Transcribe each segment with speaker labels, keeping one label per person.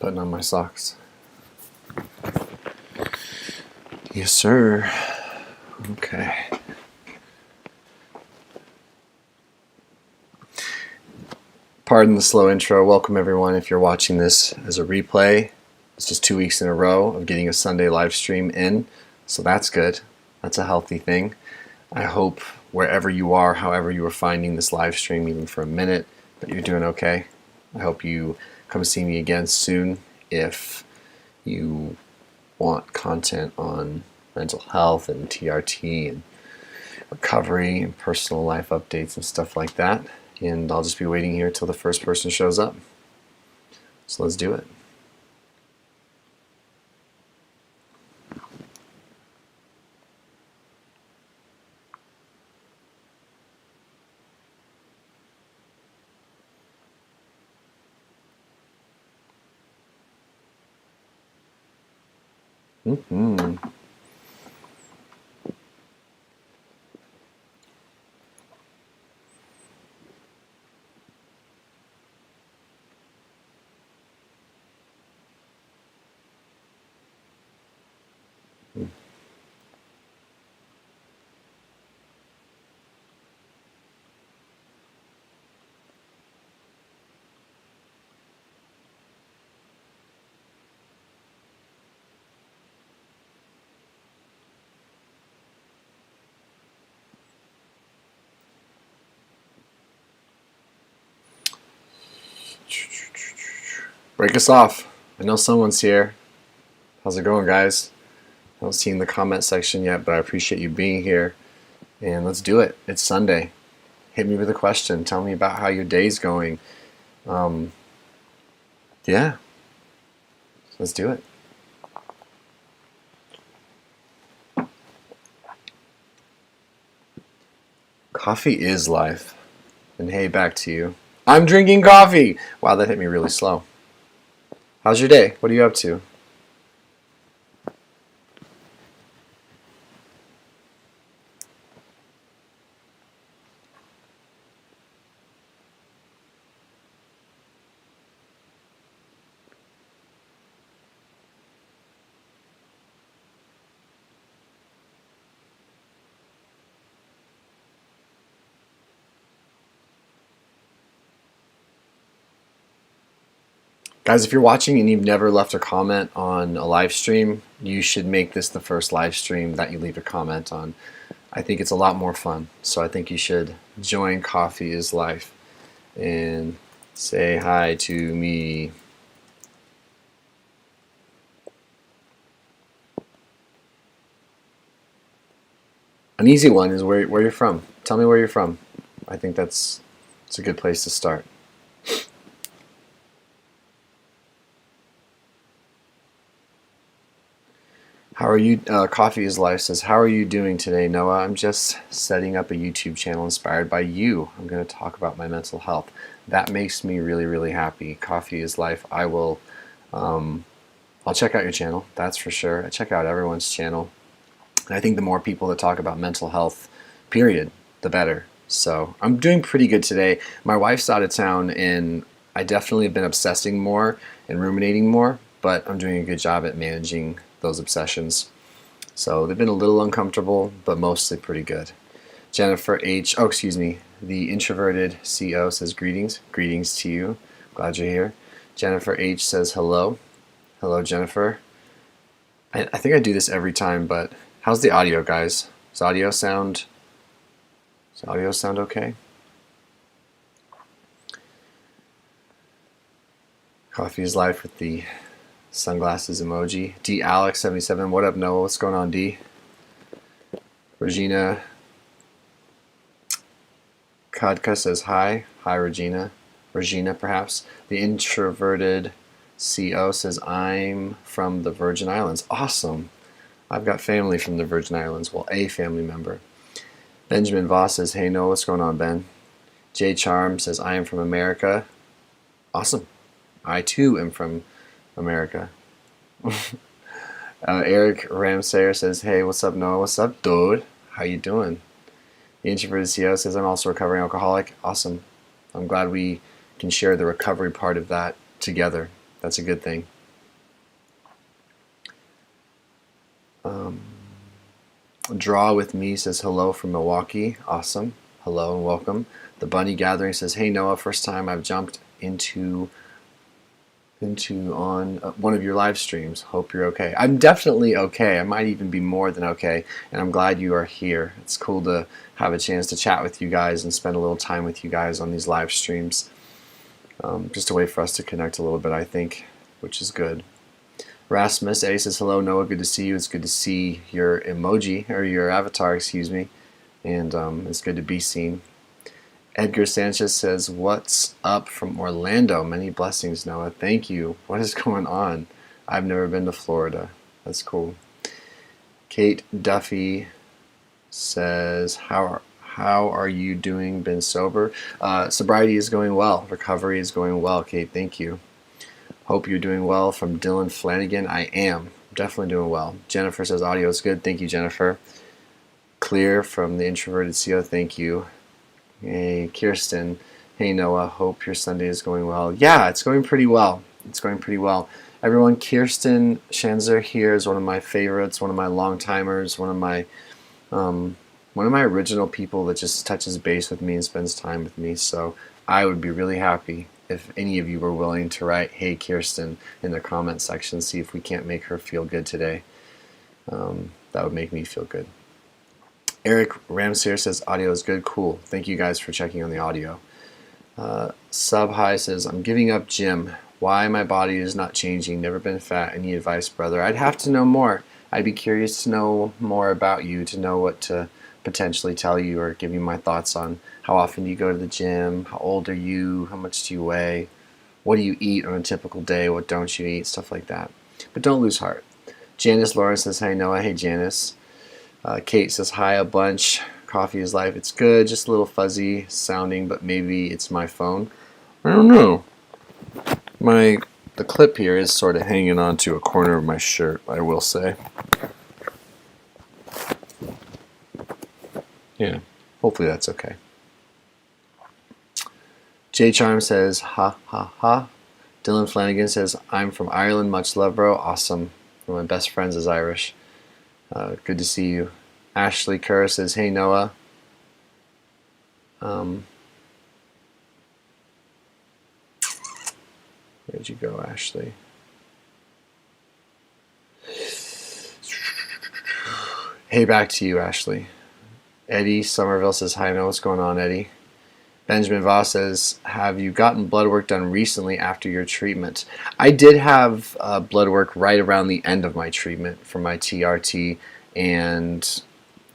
Speaker 1: Putting on my socks. Yes, sir. Okay. Pardon the slow intro. Welcome everyone. If you're watching this as a replay, it's just 2 weeks in a row of getting a Sunday live stream in. So that's good. That's a healthy thing. I hope wherever you are, however you are finding this live stream, even for a minute, that you're doing okay. I hope you come see me again soon if you want content on mental health and TRT and recovery and personal life updates and stuff like that. And I'll just be waiting here till the first person shows up. So let's do it. Mm-hmm. Break us off. I know someone's here. How's it going, guys? I haven't seen the comment section yet, but I appreciate you being here. And let's do it. It's Sunday. Hit me with a question. Tell me about how your day's going. Yeah. Let's do it. Coffee is life. And hey, back to you. I'm drinking coffee! Wow, that hit me really slow. How's your day? What are you up to? Guys, if you're watching and you've never left a comment on a live stream, you should make this the first live stream that you leave a comment on. I think it's a lot more fun. So I think you should join Coffee is Life and say hi to me. An easy one is where you're from. Tell me where you're from. I think it's a good place to start. How are you? Coffee is Life says, how are you doing today, Noah? I'm just setting up a YouTube channel inspired by you. I'm going to talk about my mental health. That makes me really, really happy. Coffee is Life. I will, I'll check out your channel, that's for sure. I check out everyone's channel. And I think the more people that talk about mental health, period, the better. So I'm doing pretty good today. My wife's out of town and I definitely have been obsessing more and ruminating more, but I'm doing a good job at managing those obsessions. So they've been a little uncomfortable, but mostly pretty good. Jennifer H, oh excuse me, the introverted CO says greetings. Greetings to you. Glad you're here. Jennifer H says hello. Hello, Jennifer. I think I do this every time, but how's the audio, guys? Does audio sound okay? Coffee is Life with the sunglasses emoji. D Alex 77, what up, Noah? What's going on, D? Regina Kadka says hi. Hi, Regina. Regina, perhaps. The introverted CO says, I'm from the Virgin Islands. Awesome. I've got family from the Virgin Islands. Well, a family member. Benjamin Voss says, hey, Noah, what's going on, Ben? Jay Charm says, I am from America. Awesome. I, too, am from America. Eric Ramsayer says, hey, what's up, Noah? What's up, dude? How you doing? The introverted CEO says, I'm also a recovering alcoholic. Awesome. I'm glad we can share the recovery part of that together. That's a good thing. Draw with Me says hello from Milwaukee. Awesome. Hello and welcome. The Bunny Gathering says, hey Noah, first time I've jumped into on one of your live streams. Hope you're okay. I'm definitely okay. I might even be more than okay, and I'm glad you are here. It's cool to have a chance to chat with you guys and spend a little time with you guys on these live streams. Just a way for us to connect a little bit, I think, which is good. Rasmus A says, hello Noah, good to see you. It's good to see your emoji, or your avatar, excuse me, and it's good to be seen. Edgar Sanchez says, what's up from Orlando? Many blessings, Noah. Thank you. What is going on? I've never been to Florida. That's cool. Kate Duffy says, how are you doing? Been sober? Sobriety is going well. Recovery is going well, Kate. Thank you. Hope you're doing well. From Dylan Flanagan. I am. Definitely doing well. Jennifer says, audio is good. Thank you, Jennifer. Clear from the Introverted CEO. Thank you. Hey, Kirsten. Hey, Noah. Hope your Sunday is going well. Yeah, it's going pretty well. It's going pretty well. Everyone, Kirsten Schanzer here is one of my favorites, one of my long-timers, one of my original people that just touches base with me and spends time with me. So I would be really happy if any of you were willing to write, hey, Kirsten, in the comment section, see if we can't make her feel good today. That would make me feel good. Eric Ramsir says, audio is good. Cool. Thank you guys for checking on the audio. Sub High says, I'm giving up gym. Why my body is not changing. Never been fat. Any advice, brother? I'd have to know more. I'd be curious to know more about you, to know what to potentially tell you or give you my thoughts on how often do you go to the gym, how old are you, how much do you weigh, what do you eat on a typical day, what don't you eat, stuff like that. But don't lose heart. Janice Lawrence says, hey Noah. Hey Janice. Kate says, hi a bunch. Coffee is life. It's good. Just a little fuzzy sounding, but maybe it's my phone. I don't know. The clip here is sort of hanging onto a corner of my shirt, I will say. Yeah, hopefully that's okay. Jay Charm says, ha ha ha. Dylan Flanagan says, I'm from Ireland. Much love, bro. Awesome. One of my best friends is Irish. Good to see you. Ashley Kerr says, hey Noah. Where'd you go, Ashley? Hey, back to you, Ashley. Eddie Somerville says, hi Noah. What's going on, Eddie? Benjamin Voss says, have you gotten blood work done recently after your treatment? I did have blood work right around the end of my treatment for my TRT, and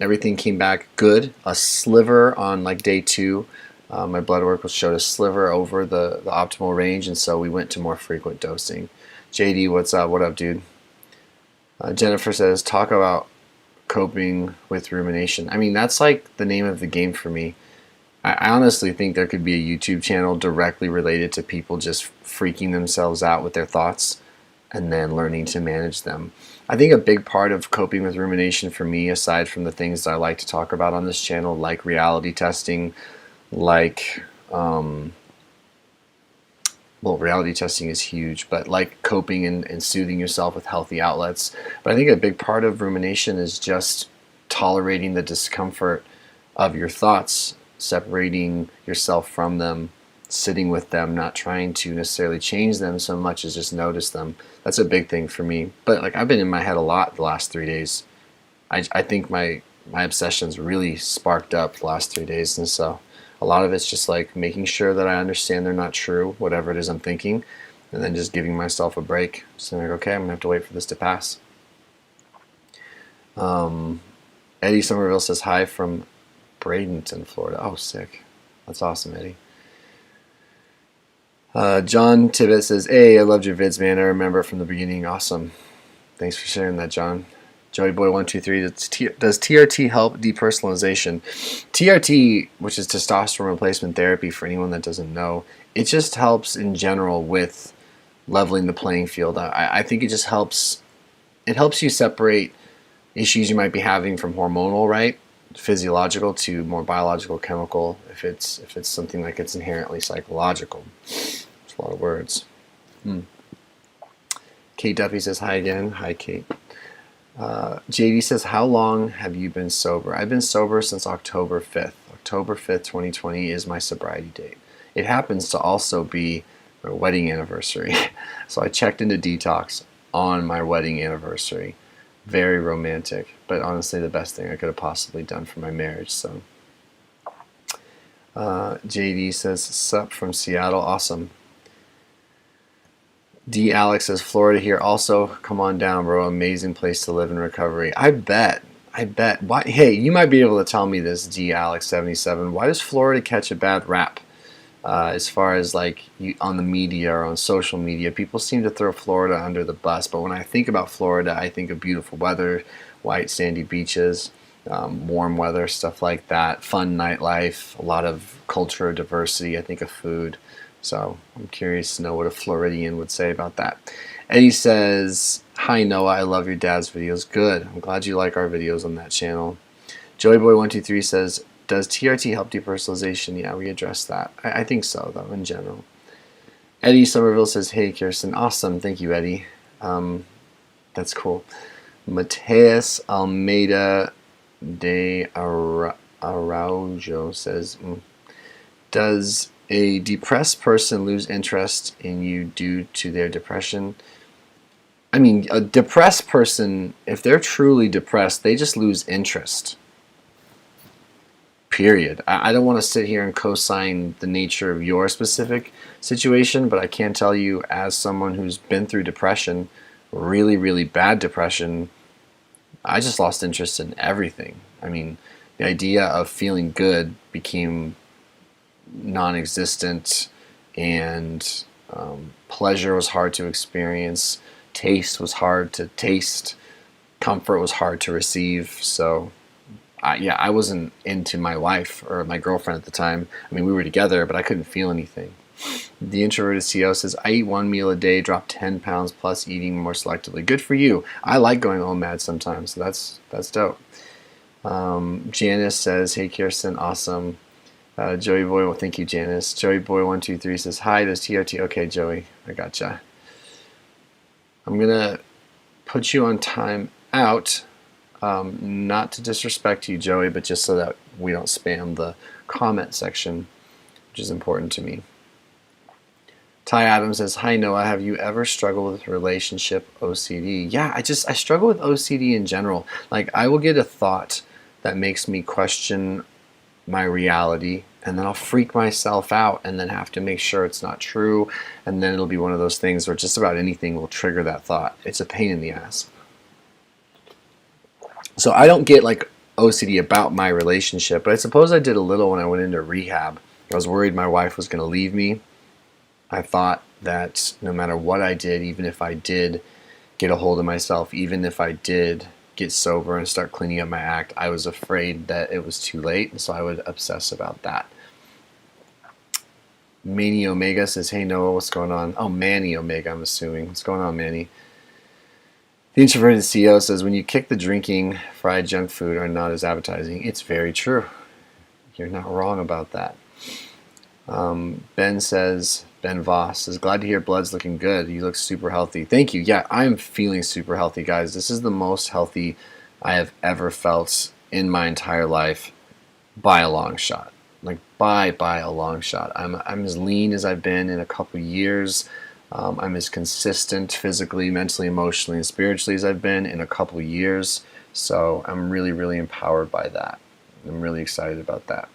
Speaker 1: everything came back good. A sliver on like day 2. My blood work showed a sliver over the optimal range, and so we went to more frequent dosing. JD, what's up? What up, dude? Jennifer says, talk about coping with rumination. I mean, that's like the name of the game for me. I honestly think there could be a YouTube channel directly related to people just freaking themselves out with their thoughts and then learning to manage them. I think a big part of coping with rumination for me, aside from the things that I like to talk about on this channel, like reality testing, like, reality testing is huge, but like coping and soothing yourself with healthy outlets. But I think a big part of rumination is just tolerating the discomfort of your thoughts, separating yourself from them, sitting with them, not trying to necessarily change them so much as just notice them. That's a big thing for me. But like, I've been in my head a lot the last 3 days. I think my obsessions really sparked up the last 3 days, and so a lot of it's just like making sure that I understand they're not true, whatever it is I'm thinking, and then just giving myself a break. So I'm like, okay, I'm gonna have to wait for this to pass. Eddie Somerville says hi from Bradenton, Florida. Oh, sick. That's awesome, Eddie. John Tibbet says, hey, I loved your vids, man. I remember from the beginning. Awesome. Thanks for sharing that, John. Joey Boy 123, does TRT help depersonalization? TRT, which is testosterone replacement therapy, for anyone that doesn't know, it just helps in general with leveling the playing field. I think it just helps. It helps you separate issues you might be having from hormonal, right, physiological, to more biological, chemical. If it's something like it's inherently psychological. It's a lot of words. Kate Duffy says hi again. Hi, Kate. JD says, how long have you been sober? I've been sober since October 5th. October 5th, 2020 is my sobriety date. It happens to also be my wedding anniversary. So I checked into detox on my wedding anniversary. Very romantic, but honestly the best thing I could have possibly done for my marriage. So JD says, sup from Seattle. Awesome. D. Alex says, Florida here. Also, come on down, bro. Amazing place to live in recovery. I bet. Why? Hey, you might be able to tell me this, D. Alex 77. Why does Florida catch a bad rap? As far as like on the media or on social media, people seem to throw Florida under the bus. But when I think about Florida, I think of beautiful weather, white sandy beaches, warm weather, stuff like that, fun nightlife, a lot of culture diversity. I think of food. So I'm curious to know what a Floridian would say about that. Eddie says, hi Noah, I love your dad's videos. Good. I'm glad you like our videos on that channel. Joeyboy123 says, does TRT help depersonalization? Yeah, we addressed that. I think so, though, in general. Eddie Somerville says, hey, Kirsten. Awesome. Thank you, Eddie. That's cool. Mateus Almeida de Araujo says, does a depressed person lose interest in you due to their depression? I mean, a depressed person, if they're truly depressed, they just lose interest. Period. I don't want to sit here and co-sign the nature of your specific situation, but I can tell you as someone who's been through depression, really, really bad depression, I just lost interest in everything. I mean, the idea of feeling good became non-existent, and pleasure was hard to experience, taste was hard to taste, comfort was hard to receive. So I wasn't into my wife or my girlfriend at the time. I mean, we were together, but I couldn't feel anything. The introverted CEO says, I eat 1 meal a day, drop 10 pounds plus eating more selectively. Good for you. I like going OMAD sometimes, so that's dope. Janice says, hey Kirsten, awesome. Joey Boy, well, thank you, Janice. Joey Boy 123 says, hi, does TRT? Okay, Joey, I gotcha. I'm gonna put you on time out. Not to disrespect you, Joey, but just so that we don't spam the comment section, which is important to me. Ty Adams says, hi Noah, have you ever struggled with relationship OCD? Yeah, I struggle with OCD in general. Like, I will get a thought that makes me question my reality, and then I'll freak myself out and then have to make sure it's not true, and then it'll be one of those things where just about anything will trigger that thought. It's a pain in the ass. So I don't get like OCD about my relationship, but I suppose I did a little when I went into rehab. I was worried my wife was going to leave me. I thought that no matter what I did, even if I did get a hold of myself, even if I did get sober and start cleaning up my act, I was afraid that it was too late, and so I would obsess about that. Manny Omega says, hey Noah, what's going on? Oh, Manny Omega, I'm assuming. What's going on, Manny? The introverted CEO says, when you kick the drinking, fried junk food are not as appetizing. It's very true. You're not wrong about that. Ben Voss says, glad to hear blood's looking good. You look super healthy. Thank you. Yeah, I'm feeling super healthy, guys. This is the most healthy I have ever felt in my entire life by a long shot. Like, by a long shot. I'm as lean as I've been in a couple years. I'm as consistent physically, mentally, emotionally, and spiritually as I've been in a couple years. So I'm really, really empowered by that. I'm really excited about that.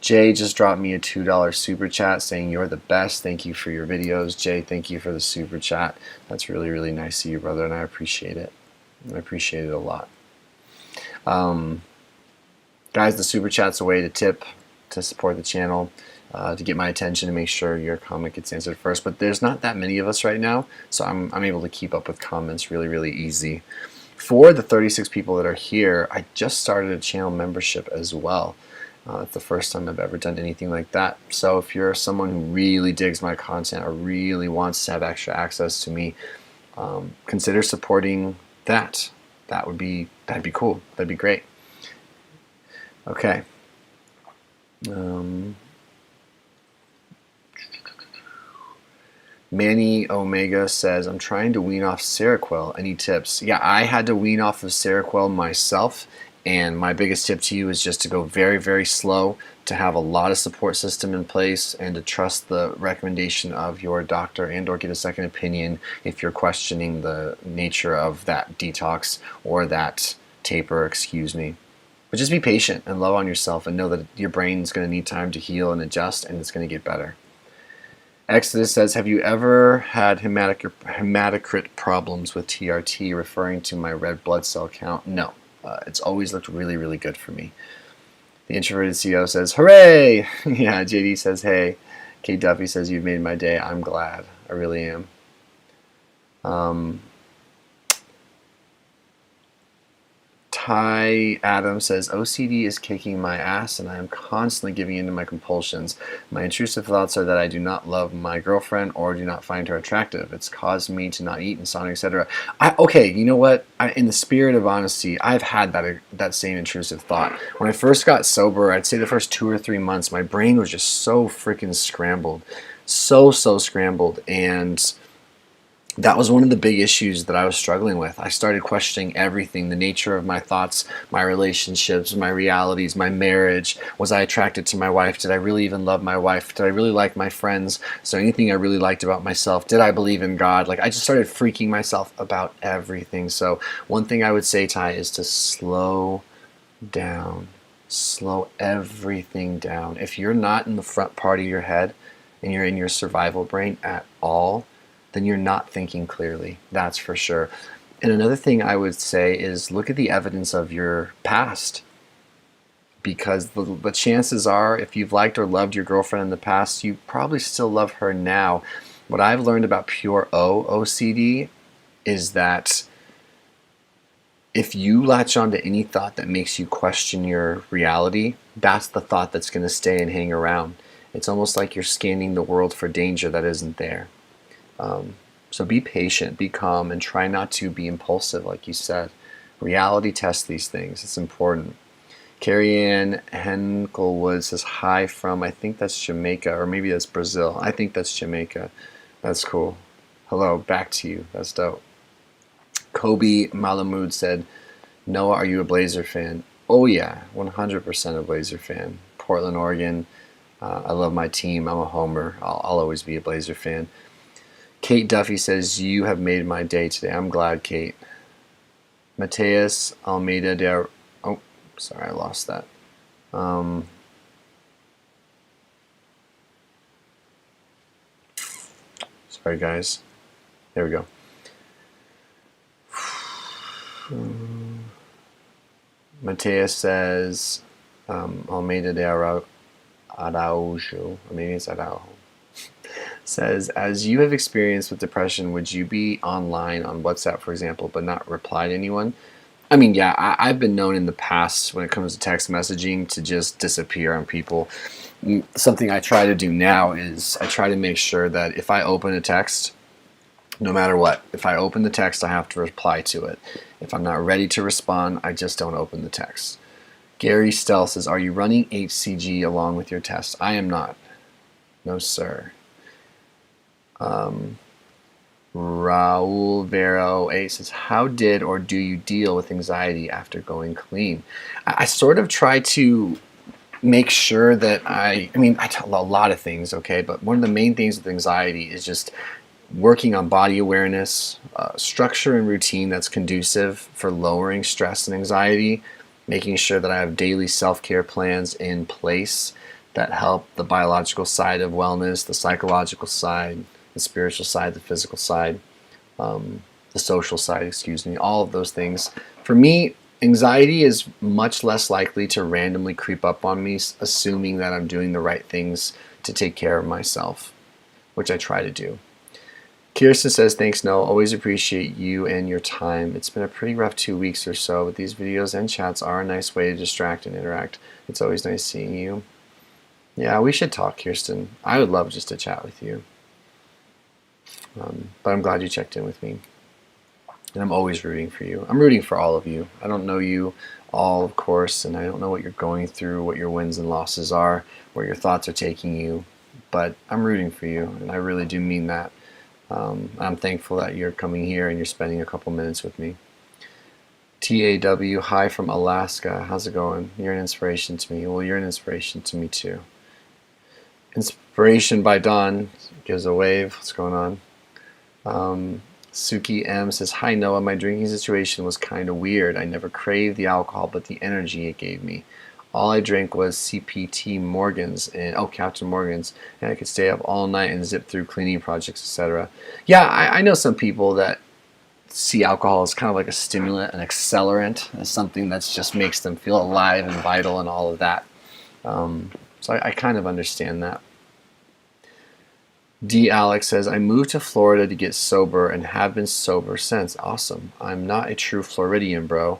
Speaker 1: Jay just dropped me a $2 super chat saying you're the best. Thank you for your videos. Jay, thank you for the super chat. That's really, really nice of you, brother, and I appreciate it. I appreciate it a lot. Guys, the super chat's a way to tip, to support the channel, to get my attention, to make sure your comment gets answered first. But there's not that many of us right now, so I'm able to keep up with comments really, really easy. For the 36 people that are here, I just started a channel membership as well. It's the first time I've ever done anything like that. So if you're someone who really digs my content or really wants to have extra access to me, consider supporting that. That'd be cool. That'd be great. Okay. Manny Omega says, I'm trying to wean off Seroquel. Any tips? Yeah, I had to wean off of Seroquel myself, and my biggest tip to you is just to go very, very slow, to have a lot of support system in place, and to trust the recommendation of your doctor and or get a second opinion if you're questioning the nature of that detox or that taper, excuse me. But just be patient and love on yourself and know that your brain's going to need time to heal and adjust, and it's going to get better. Exodus says, have you ever had hematocrit problems with TRT, referring to my red blood cell count? No. It's always looked really, really good for me. The introverted CEO says, hooray! Yeah, JD says, hey. Kate Duffy says, you've made my day. I'm glad. I really am. Ty Adams says, OCD is kicking my ass and I am constantly giving in to my compulsions. My intrusive thoughts are that I do not love my girlfriend or do not find her attractive. It's caused me to not eat, insomnia, etc. Okay, you know what? In the spirit of honesty, I've had that same intrusive thought. When I first got sober, I'd say the first 2 or 3 months, my brain was just so freaking scrambled. So scrambled. And that was one of the big issues that I was struggling with. I started questioning everything, the nature of my thoughts, my relationships, my realities, my marriage. Was I attracted to my wife? Did I really even love my wife? Did I really like my friends? Is there anything I really liked about myself? Did I believe in God? Like, I just started freaking myself about everything. So one thing I would say, Ty, is to slow down. Slow everything down. If you're not in the front part of your head and you're in your survival brain at all, then you're not thinking clearly, that's for sure. And another thing I would say is look at the evidence of your past, because the chances are, if you've liked or loved your girlfriend in the past, you probably still love her now. What I've learned about pure OCD is that if you latch onto any thought that makes you question your reality, that's the thought that's going to stay and hang around. It's almost like you're scanning the world for danger that isn't there. So be patient, be calm, and try not to be impulsive, like you said. Reality test these things. It's important. Carrie Ann Henkelwood says, hi from, I think that's Jamaica, or maybe that's Brazil. I think that's Jamaica. That's cool. Hello, back to you. That's dope. Kobe Malamud said, Noah, are you a Blazer fan? Oh yeah, 100% a Blazer fan. Portland, Oregon. I love my team. I'm a homer. I'll always be a Blazer fan. Kate Duffy says, you have made my day today. I'm glad, Kate. Mateus Almeida de... Oh, sorry, I lost that. Sorry, guys. There we go. Mateus says, Almeida de Araujo, or maybe it's Araujo, says, as you have experience with depression, would you be online on WhatsApp, for example, but not reply to anyone? I mean, yeah, I've been known in the past when it comes to text messaging to just disappear on people. Something I try to do now is I try to make sure that if I open a text, no matter what, if I open the text, I have to reply to it. If I'm not ready to respond, I just don't open the text. Gary Stell says, are you running HCG along with your test? I am not. No, sir. Raul Vero 8 says, how did or do you deal with anxiety after going clean? I sort of try to make sure that I tell a lot of things, okay, but one of the main things with anxiety is just working on body awareness, structure and routine that's conducive for lowering stress and anxiety, making sure that I have daily self-care plans in place that help the biological side of wellness, the psychological side, the spiritual side, the physical side, the social side, excuse me, all of those things. For me, anxiety is much less likely to randomly creep up on me, assuming that I'm doing the right things to take care of myself, which I try to do. Kirsten says, thanks, Noah. Always appreciate you and your time. It's been a pretty rough 2 weeks or so, but these videos and chats are a nice way to distract and interact. It's always nice seeing you. Yeah, we should talk, Kirsten. I would love just to chat with you. But I'm glad you checked in with me. And I'm always rooting for you. I'm rooting for all of you. I don't know you all, of course, and I don't know what you're going through, what your wins and losses are, where your thoughts are taking you. But I'm rooting for you, and I really do mean that. I'm thankful that you're coming here and you're spending a couple minutes with me. TAW, hi from Alaska. How's it going? You're an inspiration to me. Well, you're an inspiration to me too. Inspiration by Dawn gives a wave. What's going on? Suki M says, hi Noah, my drinking situation was kind of weird. I never craved the alcohol, but the energy it gave me. All I drank was CPT Morgan's and Captain Morgan's, and I could stay up all night and zip through cleaning projects, etc. Yeah, I know some people that see alcohol as kind of like a stimulant, an accelerant, as something that just makes them feel alive and vital and all of that. So I kind of understand that. D. Alex says, I moved to Florida to get sober and have been sober since. Awesome. I'm not a true Floridian, bro,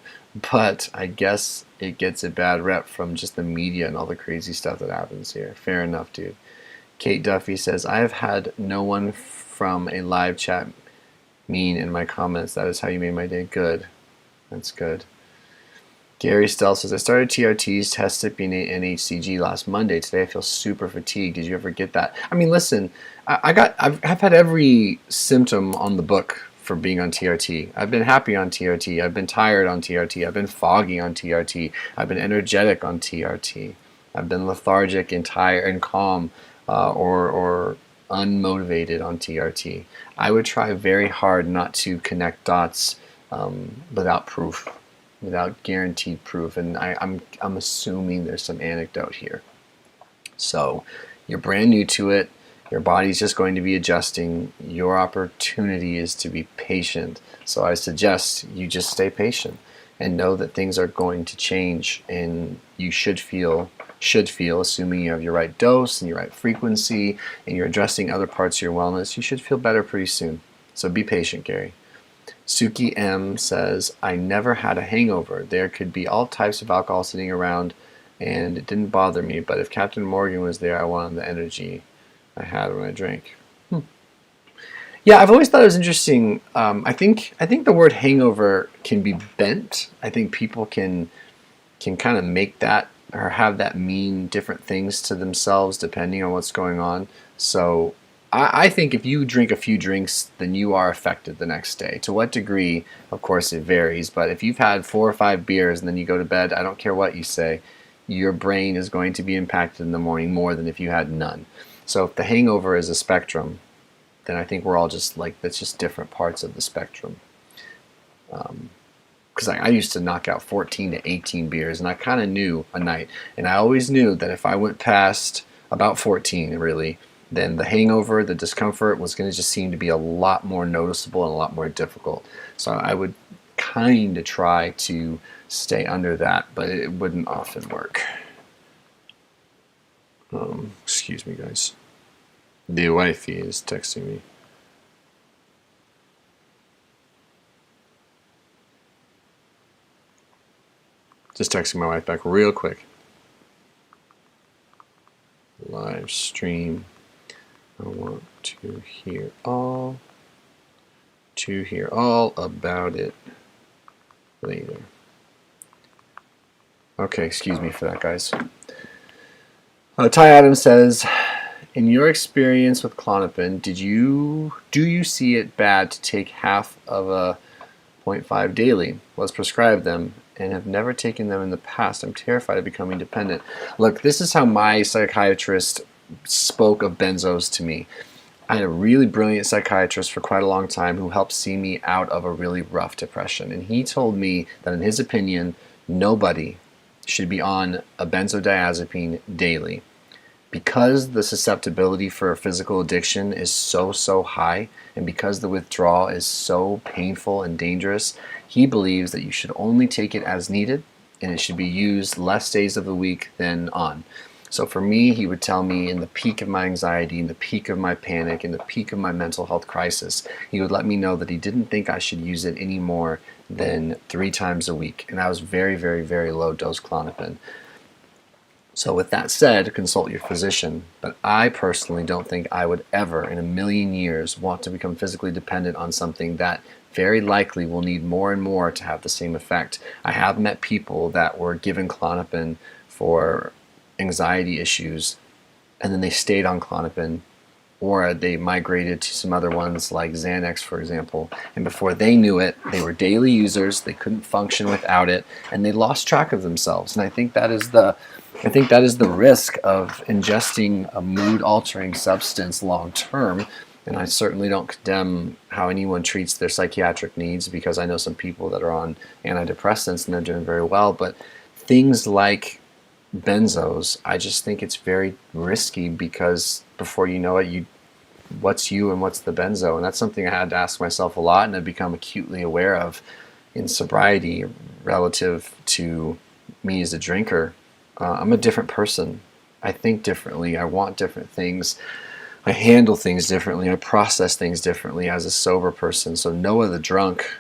Speaker 1: but I guess it gets a bad rep from just the media and all the crazy stuff that happens here. Fair enough, dude. Kate Duffy says, I have had no one from a live chat mean in my comments. That is how you made my day. Good. That's good. Gary Stell says, I started TRTs, tested BNA and HCG last Monday. Today I feel super fatigued. Did you ever get that? I mean, listen, I've had every symptom on the book for being on TRT. I've been happy on TRT. I've been tired on TRT. I've been foggy on TRT. I've been energetic on TRT. I've been lethargic and tired and calm or unmotivated on TRT. I would try very hard not to connect dots without proof, without guaranteed proof, and I'm assuming there's some anecdote here. So you're brand new to it. Your body's just going to be adjusting. Your opportunity is to be patient. So I suggest you just stay patient and know that things are going to change, and you should feel, assuming you have your right dose and your right frequency and you're addressing other parts of your wellness, you should feel better pretty soon. So be patient, Gary. Suki M says, I never had a hangover. There could be all types of alcohol sitting around and it didn't bother me, but if Captain Morgan was there, I wanted the energy I had when I drank. Yeah, I've always thought it was interesting. I think the word hangover can be bent. I think people can kind of make that or have that mean different things to themselves depending on what's going on. So I think if you drink a few drinks, then you are affected the next day. To what degree, of course, it varies. But if you've had 4 or 5 beers and then you go to bed, I don't care what you say, your brain is going to be impacted in the morning more than if you had none. So if the hangover is a spectrum, then I think we're all just like, that's just different parts of the spectrum. Because I used to knock out 14 to 18 beers, and I kind of knew a night. And I always knew that if I went past about 14, really, then the hangover, the discomfort was going to just seem to be a lot more noticeable and a lot more difficult. So I would kind of try to stay under that, but it wouldn't often work. Excuse me, guys. The wifey is texting me. Just texting my wife back real quick. Live stream. I want to hear all about it later. Okay, excuse me for that, guys. Ty Adams says, in your experience with Klonopin, do you see it bad to take half of a 0.5 daily? Was prescribed them and have never taken them in the past. I'm terrified of becoming dependent. Look, this is how my psychiatrist spoke of benzos to me. I had a really brilliant psychiatrist for quite a long time who helped see me out of a really rough depression. And he told me that in his opinion, nobody should be on a benzodiazepine daily. Because the susceptibility for physical addiction is so high, and because the withdrawal is so painful and dangerous, he believes that you should only take it as needed, and it should be used less days of the week than on. So for me, he would tell me in the peak of my anxiety, in the peak of my panic, in the peak of my mental health crisis, he would let me know that he didn't think I should use it any more than 3 times a week. And that was very low dose Klonopin. So with that said, consult your physician. But I personally don't think I would ever in a million years want to become physically dependent on something that very likely will need more and more to have the same effect. I have met people that were given Klonopin for anxiety issues, and then they stayed on Klonopin or they migrated to some other ones like Xanax, for example. And before they knew it, they were daily users. They couldn't function without it, and they lost track of themselves. And I think that is the risk of ingesting a mood-altering substance long term. And I certainly don't condemn how anyone treats their psychiatric needs, because I know some people that are on antidepressants and they're doing very well. But things like benzos, I just think it's very risky, because before you know it, what's you and what's the benzo? And that's something I had to ask myself a lot, and I've become acutely aware of in sobriety relative to me as a drinker. I'm a different person. I think differently. I want different things. I handle things differently. I process things differently as a sober person. So Noah the drunk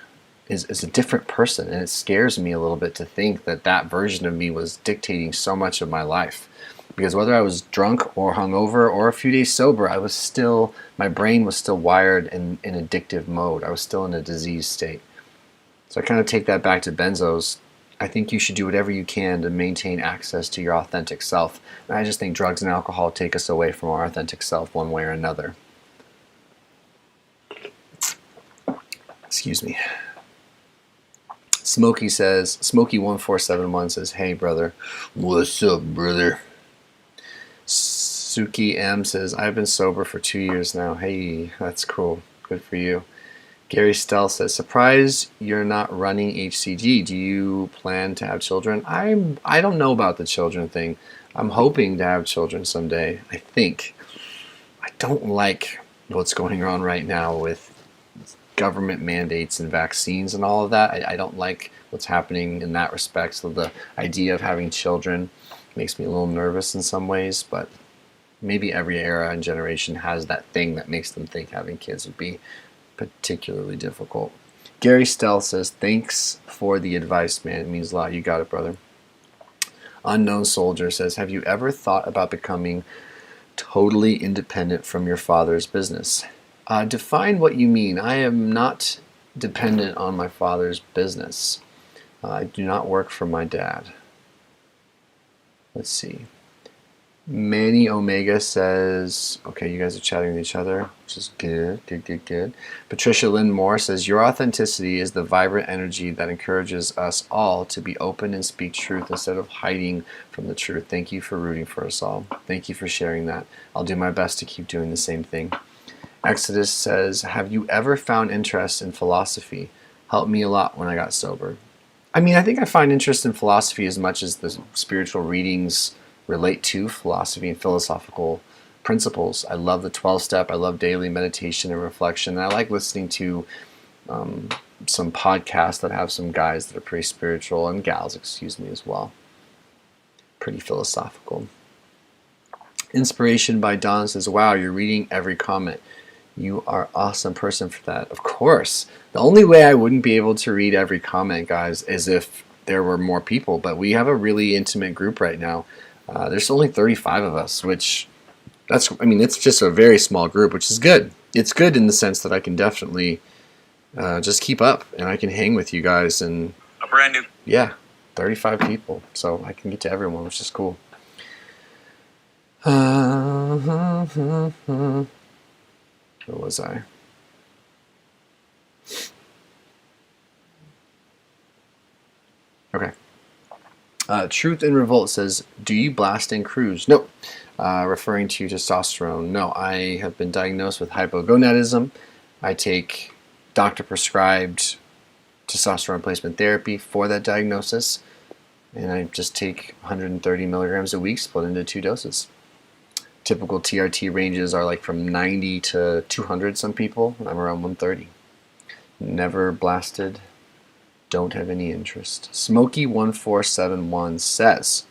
Speaker 1: is a different person, and it scares me a little bit to think that that version of me was dictating so much of my life. Because whether I was drunk or hungover or a few days sober, my brain was still wired in addictive mode. I was still in a diseased state. So I kind of take that back to benzos. I think you should do whatever you can to maintain access to your authentic self. And I just think drugs and alcohol take us away from our authentic self one way or another. Excuse me. Smokey1471 says, "Hey brother." "What's up, brother?" Suki M says, "I've been sober for 2 years now." Hey, that's cool. Good for you. Gary Stell says, "Surprised you're not running HCG. Do you plan to have children?" I don't know about the children thing. I'm hoping to have children someday, I think. I don't like what's going on right now with government mandates and vaccines and all of that. I don't like what's happening in that respect. So the idea of having children makes me a little nervous in some ways, but maybe every era and generation has that thing that makes them think having kids would be particularly difficult. Gary Stell says, "Thanks for the advice, man. It means a lot." You got it, brother. Unknown Soldier says, "Have you ever thought about becoming totally independent from your father's business?" Define what you mean. I am not dependent on my father's business. I do not work for my dad. Let's see. Manny Omega says, okay, you guys are chatting with each other, which is good. Patricia Lynn Moore says, "Your authenticity is the vibrant energy that encourages us all to be open and speak truth instead of hiding from the truth. Thank you for rooting for us all." Thank you for sharing that. I'll do my best to keep doing the same thing. Exodus says, "Have you ever found interest in philosophy? Helped me a lot when I got sober." I mean, I think I find interest in philosophy as much as the spiritual readings relate to philosophy and philosophical principles. I love the 12-step. I love daily meditation and reflection. And I like listening to some podcasts that have some guys that are pretty spiritual, and gals, excuse me, as well. Pretty philosophical. Inspiration by Don says, "Wow, you're reading every comment. You are an awesome person for that." Of course. The only way I wouldn't be able to read every comment, guys, is if there were more people. But we have a really intimate group right now. There's only 35 of us, which it's just a very small group, which is good. It's good in the sense that I can definitely just keep up, and I can hang with you guys. And
Speaker 2: a brand new.
Speaker 1: Yeah, 35 people. So I can get to everyone, which is cool. Where was I? Okay. Truth in Revolt says, "Do you blast and cruise?" No. Referring to testosterone. No, I have been diagnosed with hypogonadism. I take doctor-prescribed testosterone replacement therapy for that diagnosis, and I just take 130 milligrams a week split into 2 doses. Typical TRT ranges are like from 90 to 200 some people, and I'm around 130. Never blasted. Don't have any interest. Smokey1471 says,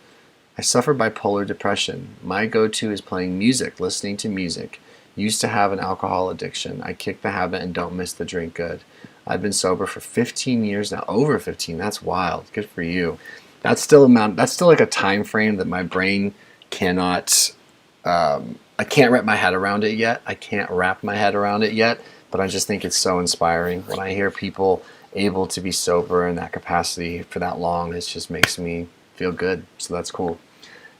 Speaker 1: "I suffer bipolar depression. My go-to is playing music, listening to music. Used to have an alcohol addiction. I kicked the habit and don't miss the drink good. I've been sober for 15 years now." Over 15. That's wild. Good for you. That's still like a time frame that my brain cannot I can't wrap my head around it yet. But I just think it's so inspiring when I hear people able to be sober in that capacity for that long. It just makes me feel good. So that's cool.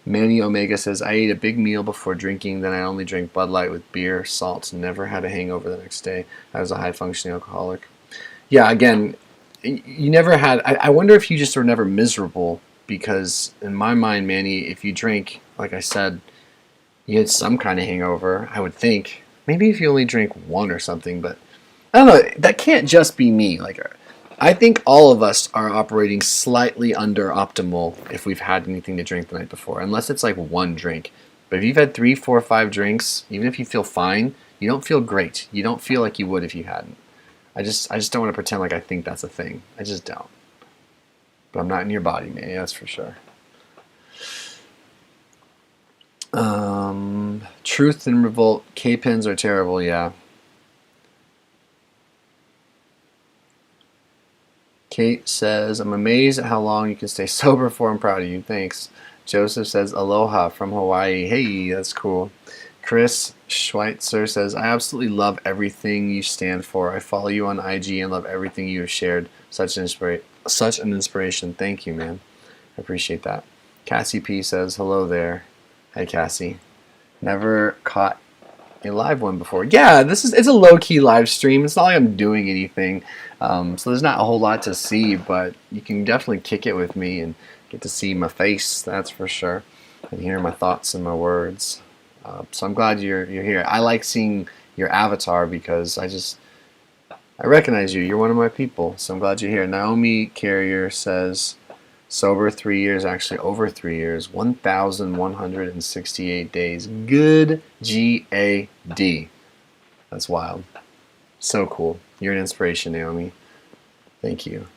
Speaker 1: Manny Omega says, I ate a big meal before drinking, then I only drank Bud Light with beer, salt, never had a hangover the next day. I was a high-functioning alcoholic. Yeah, again, you never had, I wonder if you just were never miserable, because in my mind, Manny, if you drink, like I said, you had some kind of hangover, I would think. Maybe if you only drink one or something, but I don't know. That can't just be me. Like, I think all of us are operating slightly under optimal if we've had anything to drink the night before, unless it's like one drink. But if you've had 3, 4, 5 drinks, even if you feel fine, you don't feel great. You don't feel like you would if you hadn't. I just don't want to pretend like I think that's a thing. I just don't. But I'm not in your body, man. That's for sure. Truth and revolt. K-pins are terrible, yeah. Kate says, I'm amazed at how long you can stay sober for. I'm proud of you. Thanks. Joseph says, aloha from Hawaii. Hey, that's cool. Chris Schweitzer says, I absolutely love everything you stand for. I follow you on IG and love everything you have shared. Such an inspiration. Thank you, man. I appreciate that. Cassie P says, hello there. Hi, Cassie. Never caught a live one before. Yeah, it's a low-key live stream. It's not like I'm doing anything. So there's not a whole lot to see, but you can definitely kick it with me and get to see my face, that's for sure, and hear my thoughts and my words. So I'm glad you're here. I like seeing your avatar because I recognize you. You're one of my people, so I'm glad you're here. Naomi Carrier says, sober 3 years, actually over 3 years, 1,168 days. Good G-A-D. That's wild. So cool. You're an inspiration, Naomi. Thank you.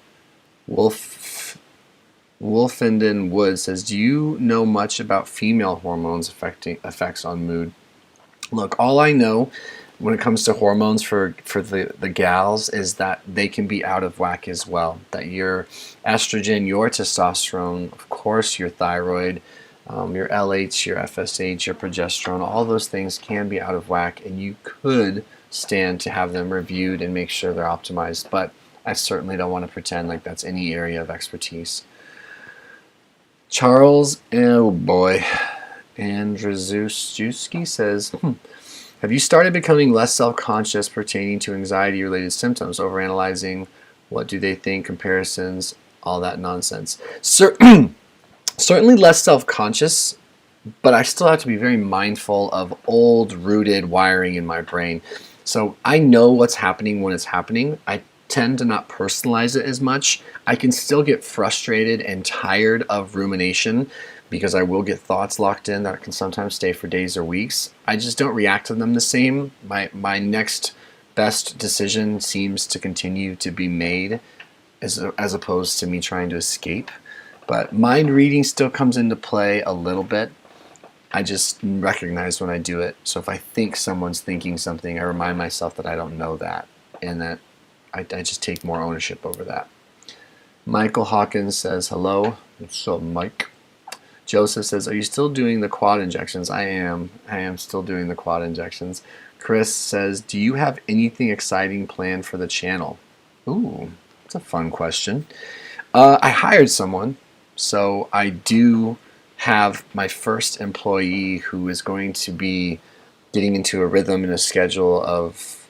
Speaker 1: Wolfenden Wood says, do you know much about female hormones effects on mood? Look, all I know when it comes to hormones for the gals is that they can be out of whack as well. That your estrogen, your testosterone, of course your thyroid, your LH, your FSH, your progesterone, all those things can be out of whack, and you could stand to have them reviewed and make sure they're optimized. But I certainly don't want to pretend like that's any area of expertise. Charles, oh boy, Andrzejewski says, have you started becoming less self-conscious pertaining to anxiety-related symptoms, overanalyzing, what do they think, comparisons, all that nonsense? Certainly less self-conscious, but I still have to be very mindful of old-rooted wiring in my brain. So I know what's happening when it's happening. I tend to not personalize it as much. I can still get frustrated and tired of rumination because I will get thoughts locked in that can sometimes stay for days or weeks. I just don't react to them the same. My next best decision seems to continue to be made as opposed to me trying to escape. But mind reading still comes into play a little bit. I just recognize when I do it. So if I think someone's thinking something, I remind myself that I don't know that, and that I just take more ownership over that. Michael Hawkins says, hello. What's up, Mike? Joseph says, are you still doing the quad injections? I am still doing the quad injections. Chris says, do you have anything exciting planned for the channel? Ooh, that's a fun question. I hired someone, so I do have my first employee who is going to be getting into a rhythm and a schedule of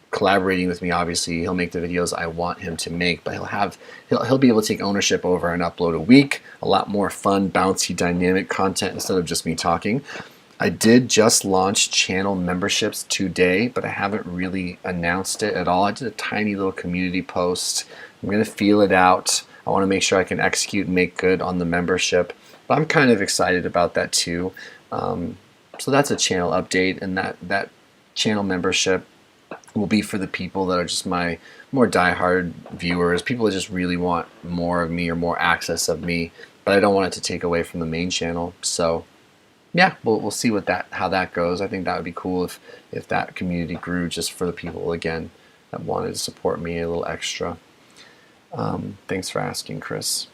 Speaker 1: collaborating with me. Obviously, he'll make the videos I want him to make, but he'll be able to take ownership over and upload a week. A lot more fun, bouncy, dynamic content instead of just me talking. I did just launch channel memberships today, but I haven't really announced it at all. I did a tiny little community post. I'm going to feel it out. I want to make sure I can execute and make good on the membership. But I'm kind of excited about that too. So that's a channel update, and that channel membership will be for the people that are just my more diehard viewers, people that just really want more of me or more access of me, but I don't want it to take away from the main channel. So yeah, we'll see how that goes. I think that would be cool if that community grew just for the people, again, that wanted to support me a little extra. Thanks for asking, Chris.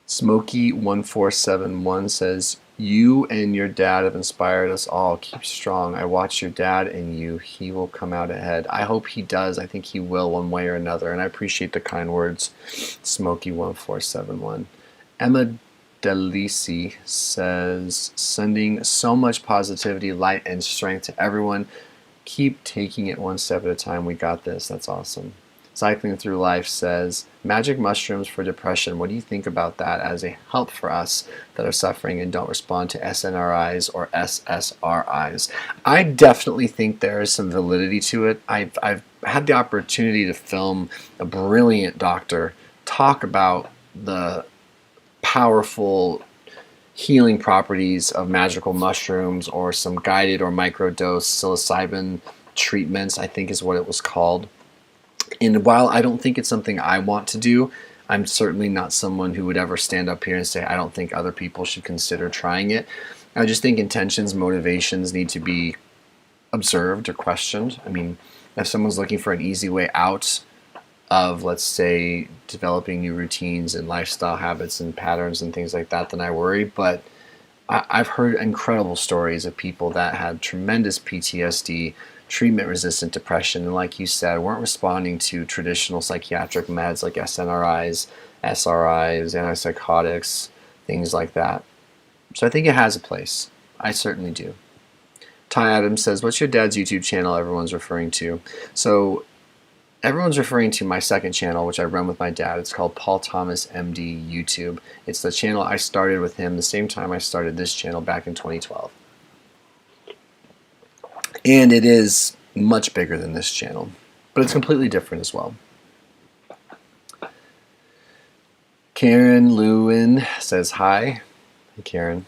Speaker 1: Smokey1471 says, you and your dad have inspired us all. Keep strong. I watch your dad and you. He will come out ahead. I hope he does. I think he will one way or another. And I appreciate the kind words, Smokey1471. Emma Delisi says, sending so much positivity, light, and strength to everyone. Keep taking it one step at a time. We got this. That's awesome. Cycling Through Life says, magic mushrooms for depression. What do you think about that as a help for us that are suffering and don't respond to SNRIs or SSRIs? I definitely think there is some validity to it. I've had the opportunity to film a brilliant doctor talk about the powerful healing properties of magical mushrooms, or some guided or microdose psilocybin treatments, I think is what it was called. And while I don't think it's something I want to do, I'm certainly not someone who would ever stand up here and say I don't think other people should consider trying it. I just think intentions, motivations need to be observed or questioned. I mean, if someone's looking for an easy way out of, let's say, developing new routines and lifestyle habits and patterns and things like that, then I worry. But I've heard incredible stories of people that had tremendous PTSD, treatment-resistant depression, and like you said, weren't responding to traditional psychiatric meds like SNRIs, SRIs, anti-psychotics, things like that. So I think it has a place. I certainly do. Ty Adams says, what's your dad's YouTube channel everyone's referring to? So everyone's referring to my second channel, which I run with my dad. It's called Paul Thomas MD YouTube. It's the channel I started with him the same time I started this channel back in 2012. And it is much bigger than this channel, but it's completely different as well. Karen Lewin says hi. Hey, Karen.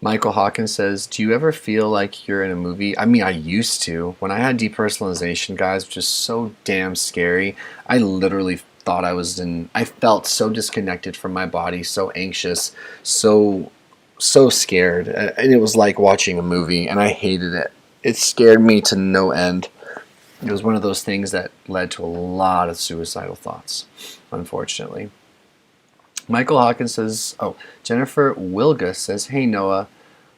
Speaker 1: Michael Hawkins says, do you ever feel like you're in a movie? I mean, I used to. When I had depersonalization, guys, which is so damn scary, I literally thought I felt so disconnected from my body, so anxious, so scared. And it was like watching a movie, and I hated it. It scared me to no end. It was one of those things that led to a lot of suicidal thoughts, unfortunately. Michael Hawkins says, Jennifer Wilga says, hey Noah,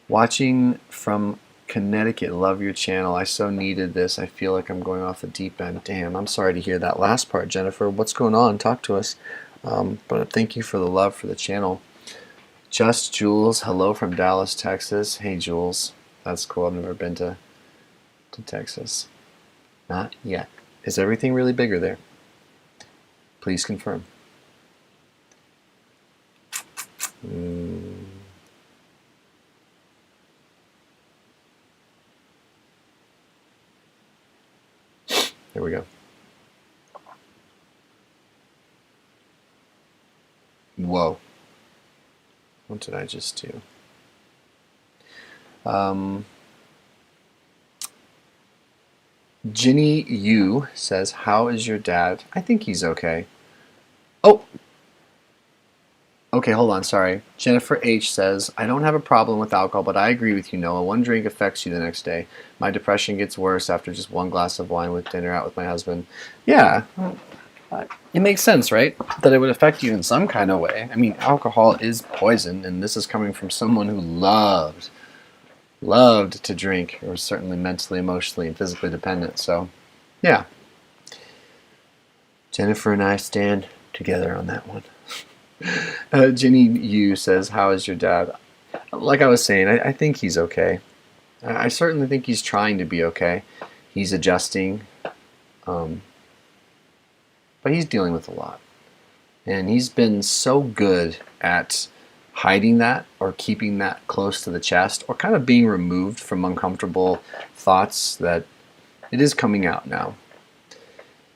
Speaker 1: watching from Connecticut, love your channel. I so needed this. I feel like I'm going off the deep end. Damn, I'm sorry to hear that last part, Jennifer. What's going on? Talk to us. But thank you for the love for the channel. Just Jules, hello from Dallas, Texas. Hey Jules, that's cool. I've never been to Texas. Not yet. Is everything really bigger there? Please confirm. There we go. Whoa. What did I just do? Ginny Yu says, how is your dad? I think he's okay. Oh! Okay, hold on, sorry. Jennifer H says, I don't have a problem with alcohol, but I agree with you, Noah. One drink affects you the next day. My depression gets worse after just one glass of wine with dinner out with my husband. Yeah, it makes sense, right? That it would affect you in some kind of way. I mean, alcohol is poison, and this is coming from someone who loved to drink, or was certainly mentally, emotionally, and physically dependent. So, yeah. Jennifer and I stand together on that one. Ginny Yu says, how is your dad? Like I was saying, I think he's okay. I certainly think he's trying to be okay. He's adjusting. But he's dealing with a lot. And he's been so good at hiding that, or keeping that close to the chest, or kind of being removed from uncomfortable thoughts, that it is coming out now.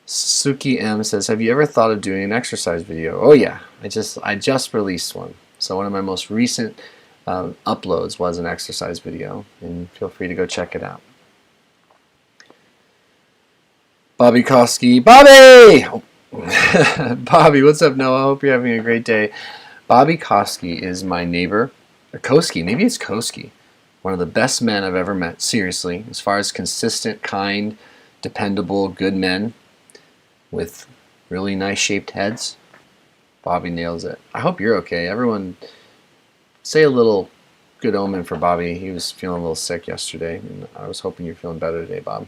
Speaker 1: Suki M says, have you ever thought of doing an exercise video? Oh yeah, I just released one. So one of my most recent uploads was an exercise video, and feel free to go check it out. Bobby Koski, Bobby! Bobby, what's up, Noah? I hope you're having a great day. Bobby Koski is my neighbor. Or Koski, maybe it's Koski. One of the best men I've ever met, seriously. As far as consistent, kind, dependable, good men with really nice shaped heads, Bobby nails it. I hope you're okay. Everyone say a little good omen for Bobby. He was feeling a little sick yesterday, and I was hoping you're feeling better today, Bob.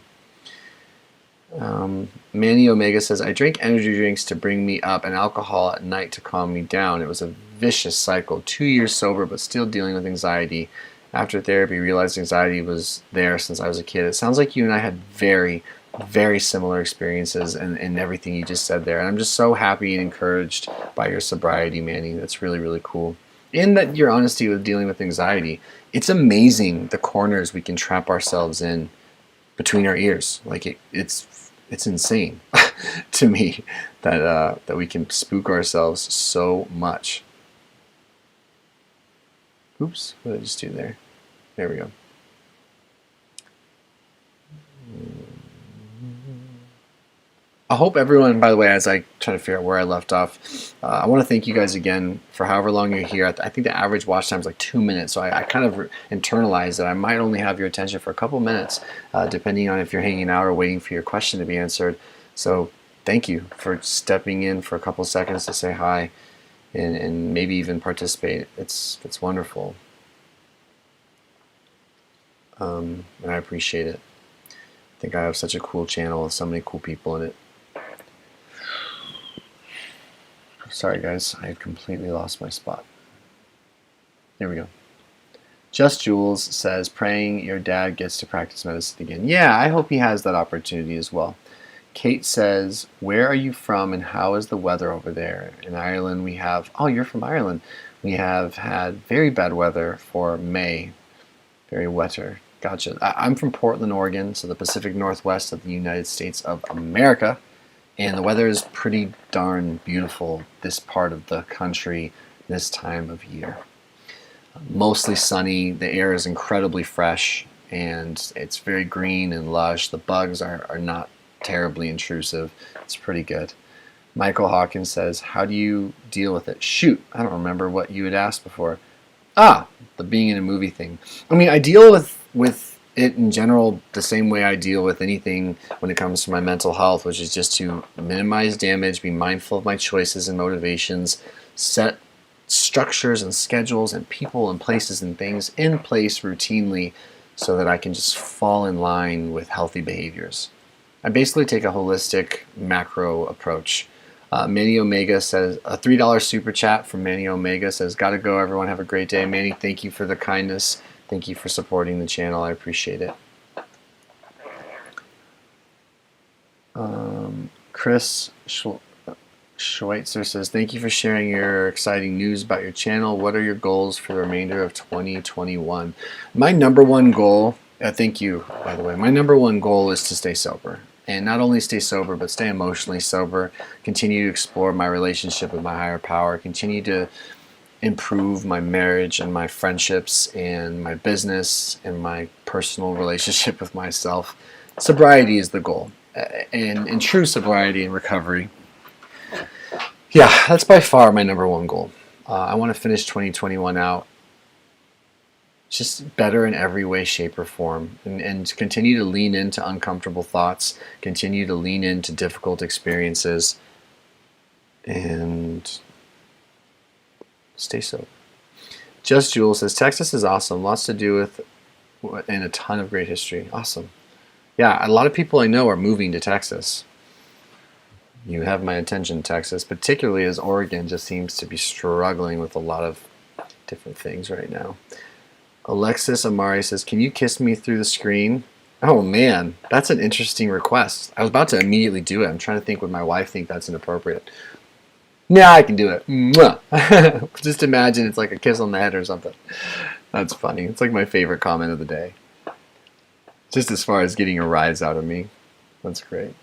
Speaker 1: Manny Omega says, I drink energy drinks to bring me up and alcohol at night to calm me down. It was a vicious cycle. 2 years sober, but still dealing with anxiety. After therapy, realized anxiety was there since I was a kid. It sounds like you and I had very, very similar experiences in everything you just said there. And I'm just so happy and encouraged by your sobriety, Manny. That's really, really cool. And that your honesty with dealing with anxiety. It's amazing the corners we can trap ourselves in between our ears. Like it's insane to me that we can spook ourselves so much. Oops, what did I just do there? There we go. I hope everyone, by the way, as I try to figure out where I left off, I want to thank you guys again for however long you're here. I think the average watch time is like 2 minutes, so I kind of internalized that I might only have your attention for a couple minutes, depending on if you're hanging out or waiting for your question to be answered. So thank you for stepping in for a couple seconds to say hi and maybe even participate. It's wonderful. And I appreciate it. I think I have such a cool channel with so many cool people in it. Sorry guys, I had completely lost my spot. There we go. Just Jules says, praying your dad gets to practice medicine again. Yeah, I hope he has that opportunity as well. Kate says, where are you from and how is the weather over there? In Ireland we have, oh, you're from Ireland. We have had very bad weather for May. Very wetter. Gotcha. I'm from Portland, Oregon, so the Pacific Northwest of the United States of America. And the weather is pretty darn beautiful this part of the country this time of year. Mostly sunny, the air is incredibly fresh, and it's very green and lush. The bugs are not terribly intrusive. It's pretty good. Michael Hawkins says, how do you deal with it? Shoot, I don't remember what you had asked before. Ah, the being in a movie thing. I mean, I deal with it in general the same way I deal with anything when it comes to my mental health, which is just to minimize damage, be mindful of my choices and motivations, set structures and schedules and people and places and things in place routinely so that I can just fall in line with healthy behaviors. I basically take a holistic macro approach. Manny Omega says, a $3 super chat from Manny Omega says, gotta go, everyone, have a great day. Manny, thank you for the kindness. Thank you for supporting the channel. I appreciate it. Chris Schweitzer says, thank you for sharing your exciting news about your channel. What are your goals for the remainder of 2021? My number one goal, thank you, by the way, my number one goal is to stay sober. And not only stay sober, but stay emotionally sober, continue to explore my relationship with my higher power, continue to improve my marriage and my friendships and my business and my personal relationship with myself. Sobriety is the goal. And in true sobriety and recovery, yeah, that's by far my number one goal. I want to finish 2021 out just better in every way, shape, or form, and continue to lean into uncomfortable thoughts, continue to lean into difficult experiences, and stay sober. Just Jules says, Texas is awesome, lots to do with, and a ton of great history. Awesome. Yeah, a lot of people I know are moving to Texas. You have my attention, Texas, particularly as Oregon just seems to be struggling with a lot of different things right now. Alexis Amari says, can you kiss me through the screen? Oh man, that's an interesting request. I was about to immediately do it. I'm trying to think, would my wife think that's inappropriate? Yeah, I can do it. Mwah. Just imagine it's like a kiss on the head or something. That's funny. It's like my favorite comment of the day. Just as far as getting a rise out of me. That's great.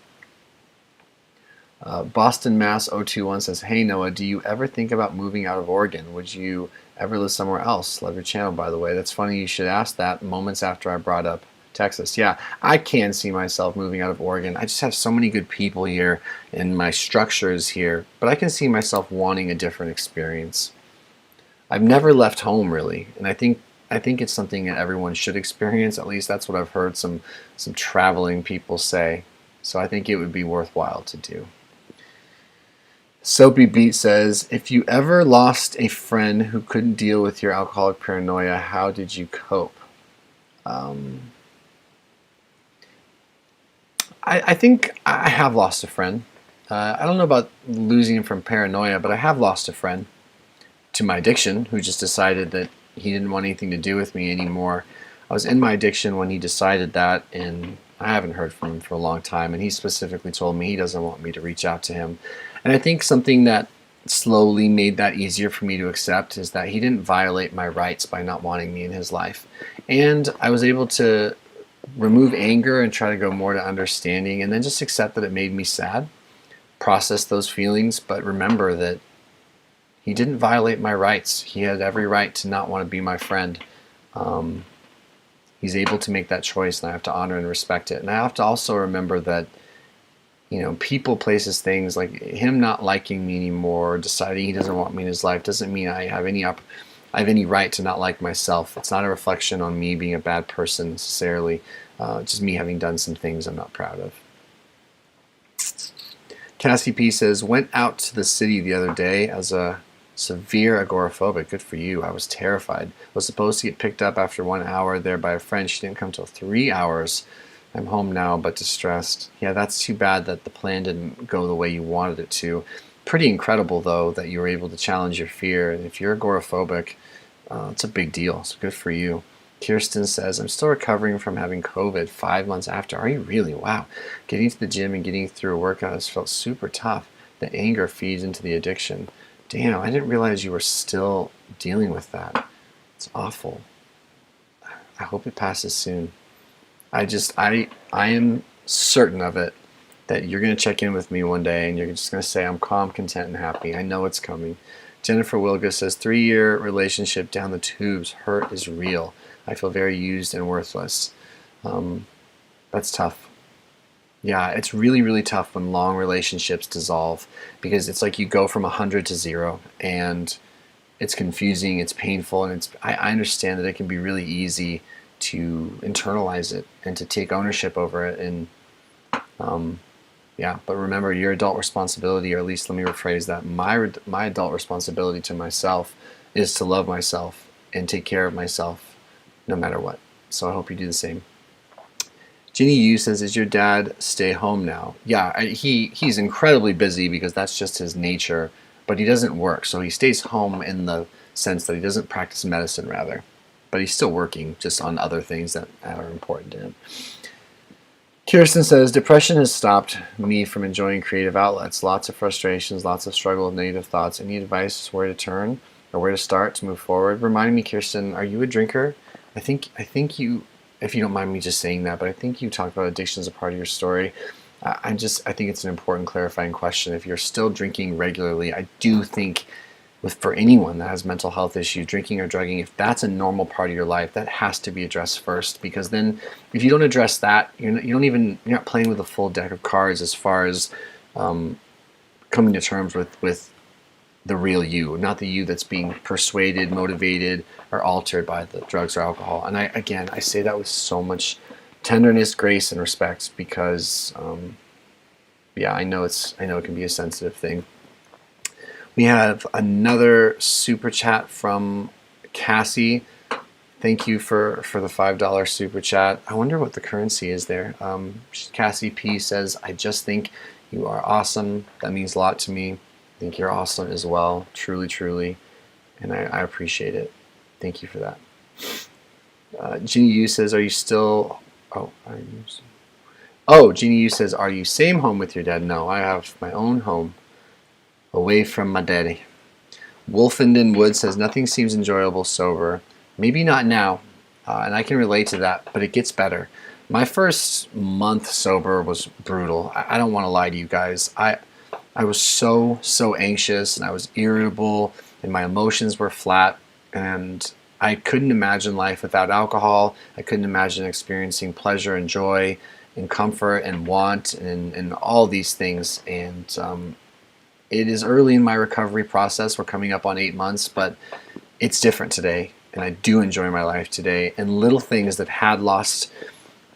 Speaker 1: Boston Mass 021 says, hey Noah, do you ever think about moving out of Oregon? Would you ever live somewhere else? Love your channel, by the way. That's funny you should ask that moments after I brought up Texas. Yeah, I can see myself moving out of Oregon. I just have so many good people here and my structure is here, but I can see myself wanting a different experience. I've never left home really, and I think it's something that everyone should experience. At least that's what I've heard some traveling people say. So I think it would be worthwhile to do. Soapy Beat says, if you ever lost a friend who couldn't deal with your alcoholic paranoia, how did you cope? I think I have lost a friend. I don't know about losing him from paranoia, but I have lost a friend to my addiction who just decided that he didn't want anything to do with me anymore. I was in my addiction when he decided that, and I haven't heard from him for a long time, and he specifically told me he doesn't want me to reach out to him. And I think something that slowly made that easier for me to accept is that he didn't violate my rights by not wanting me in his life. And I was able to remove anger and try to go more to understanding, and then just accept that it made me sad, process those feelings, but remember that he didn't violate my rights. He had every right to not want to be my friend. He's able to make that choice, and I have to honor and respect it. And I have to also remember that, you know, people, places, things, like him not liking me anymore, or deciding he doesn't want me in his life, doesn't mean I have any right to not like myself. It's not a reflection on me being a bad person necessarily. Just me having done some things I'm not proud of. Cassie P says, went out to the city the other day as a severe agoraphobic. Good for you. I was terrified. Was supposed to get picked up after 1 hour there by a friend. She didn't come till 3 hours. I'm home now, but distressed. Yeah, that's too bad that the plan didn't go the way you wanted it to. Pretty incredible, though, that you were able to challenge your fear. And if you're agoraphobic, it's a big deal. So good for you. Kirsten says, I'm still recovering from having COVID 5 months after. Are you really? Wow. Getting to the gym and getting through a workout has felt super tough. The anger feeds into the addiction. Damn, I didn't realize you were still dealing with that. It's awful. I hope it passes soon. I am certain of it, that you're going to check in with me one day and you're just going to say, I'm calm, content, and happy. I know it's coming. Jennifer Wilga says, 3-year relationship down the tubes. Hurt is real. I feel very used and worthless. That's tough. Yeah, it's really, really tough when long relationships dissolve, because it's like you go from 100 to 0, and it's confusing, it's painful, and I understand that it can be really easy to internalize it and to take ownership over it. And yeah, but remember, your adult responsibility, or at least let me rephrase that, my adult responsibility to myself is to love myself and take care of myself no matter what. So I hope you do the same. Ginny Yu says, is your dad stay home now? Yeah, he's incredibly busy because that's just his nature, but he doesn't work. So he stays home in the sense that he doesn't practice medicine, rather. But he's still working just on other things that are important to him. Kirsten says, depression has stopped me from enjoying creative outlets. Lots of frustrations, lots of struggle with negative thoughts. Any advice where to turn or where to start to move forward? Remind me, Kirsten, are you a drinker? I think you, if you don't mind me just saying that, but I think you talked about addiction as a part of your story. I think it's an important clarifying question. If you're still drinking regularly, I do think for anyone that has mental health issues, drinking or drugging, if that's a normal part of your life, that has to be addressed first, because then if you don't address that, you're not playing with a full deck of cards as far as coming to terms with the real you, not the you that's being persuaded, motivated, or altered by the drugs or alcohol. And I say that with so much tenderness, grace, and respect, because yeah, I know it can be a sensitive thing. We have another super chat from Cassie. Thank you for the $5 super chat. I wonder what the currency is there. Cassie P says, I just think you are awesome. That means a lot to me. I think you're awesome as well. Truly, truly. And I appreciate it. Thank you for that. Jeannie Yu says, are you still... Jeannie Yu says, are you same home with your dad? No, I have my own home, away from my daddy. Wolfenden Wood says, nothing seems enjoyable sober. Maybe not now, and I can relate to that, but it gets better. My first month sober was brutal. I don't want to lie to you guys. I was so anxious, and I was irritable, and my emotions were flat, and I couldn't imagine life without alcohol. I couldn't imagine experiencing pleasure and joy and comfort and want and all these things. And it is early in my recovery process. We're coming up on 8 months, but it's different today, and I do enjoy my life today. And little things that had lost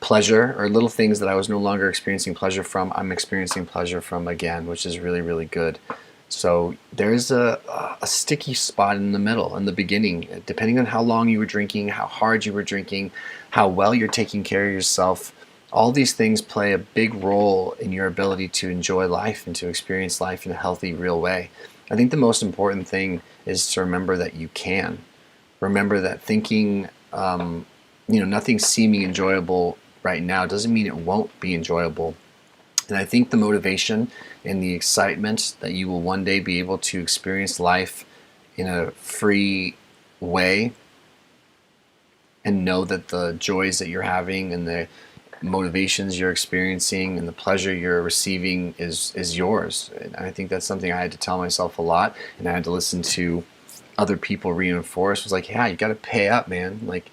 Speaker 1: pleasure, or little things that I was no longer experiencing pleasure from, I'm experiencing pleasure from again, which is really, really good. So there's a sticky spot in the middle, in the beginning, depending on how long you were drinking, how hard you were drinking, how well you're taking care of yourself. All these things play a big role in your ability to enjoy life and to experience life in a healthy, real way. I think the most important thing is to remember that you can. Remember that thinking, nothing seeming enjoyable right now doesn't mean it won't be enjoyable. And I think the motivation and the excitement that you will one day be able to experience life in a free way and know that the joys that you're having and the motivations you're experiencing and the pleasure you're receiving is yours. And I think that's something I had to tell myself a lot, and I had to listen to other people reinforce. It was like, yeah, you got to pay up, man. Like,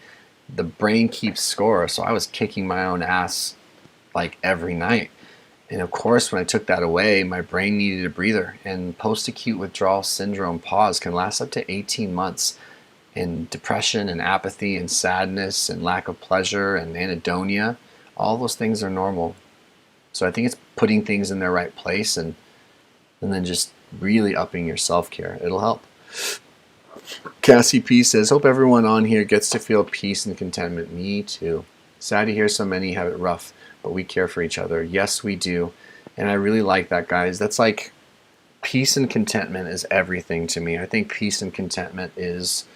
Speaker 1: the brain keeps score. So I was kicking my own ass like every night. And of course, when I took that away, my brain needed a breather. And post-acute withdrawal syndrome pause can last up to 18 months. And depression and apathy and sadness and lack of pleasure and anhedonia, all those things are normal. So I think it's putting things in their right place and then just really upping your self-care. It'll help. Cassie P says, hope everyone on here gets to feel peace and contentment. Me too. Sad to hear so many have it rough, but we care for each other. Yes, we do. And I really like that, guys. That's like, peace and contentment is everything to me. I think peace and contentment is,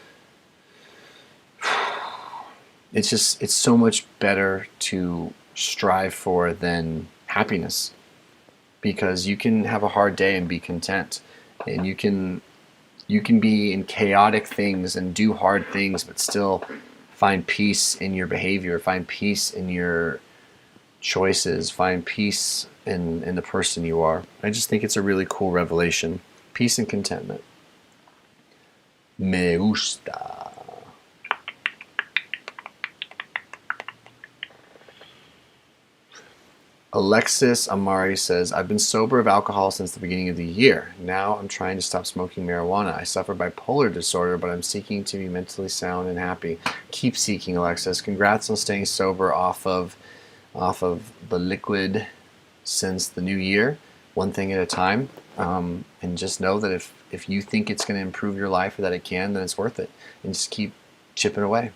Speaker 1: it's so much better to strive for than happiness, because you can have a hard day and be content, and you can be in chaotic things and do hard things but still find peace in your behavior, find peace in your choices, find peace in the person you are. I just think it's a really cool revelation. Peace and contentment. Me gusta. Alexis Amari says, I've been sober of alcohol since the beginning of the year. Now I'm trying to stop smoking marijuana. I suffer bipolar disorder, but I'm seeking to be mentally sound and happy. Keep seeking, Alexis. Congrats on staying sober off of the liquid since the new year, one thing at a time. And just know that if you think it's going to improve your life or that it can, then it's worth it. And just keep chipping away.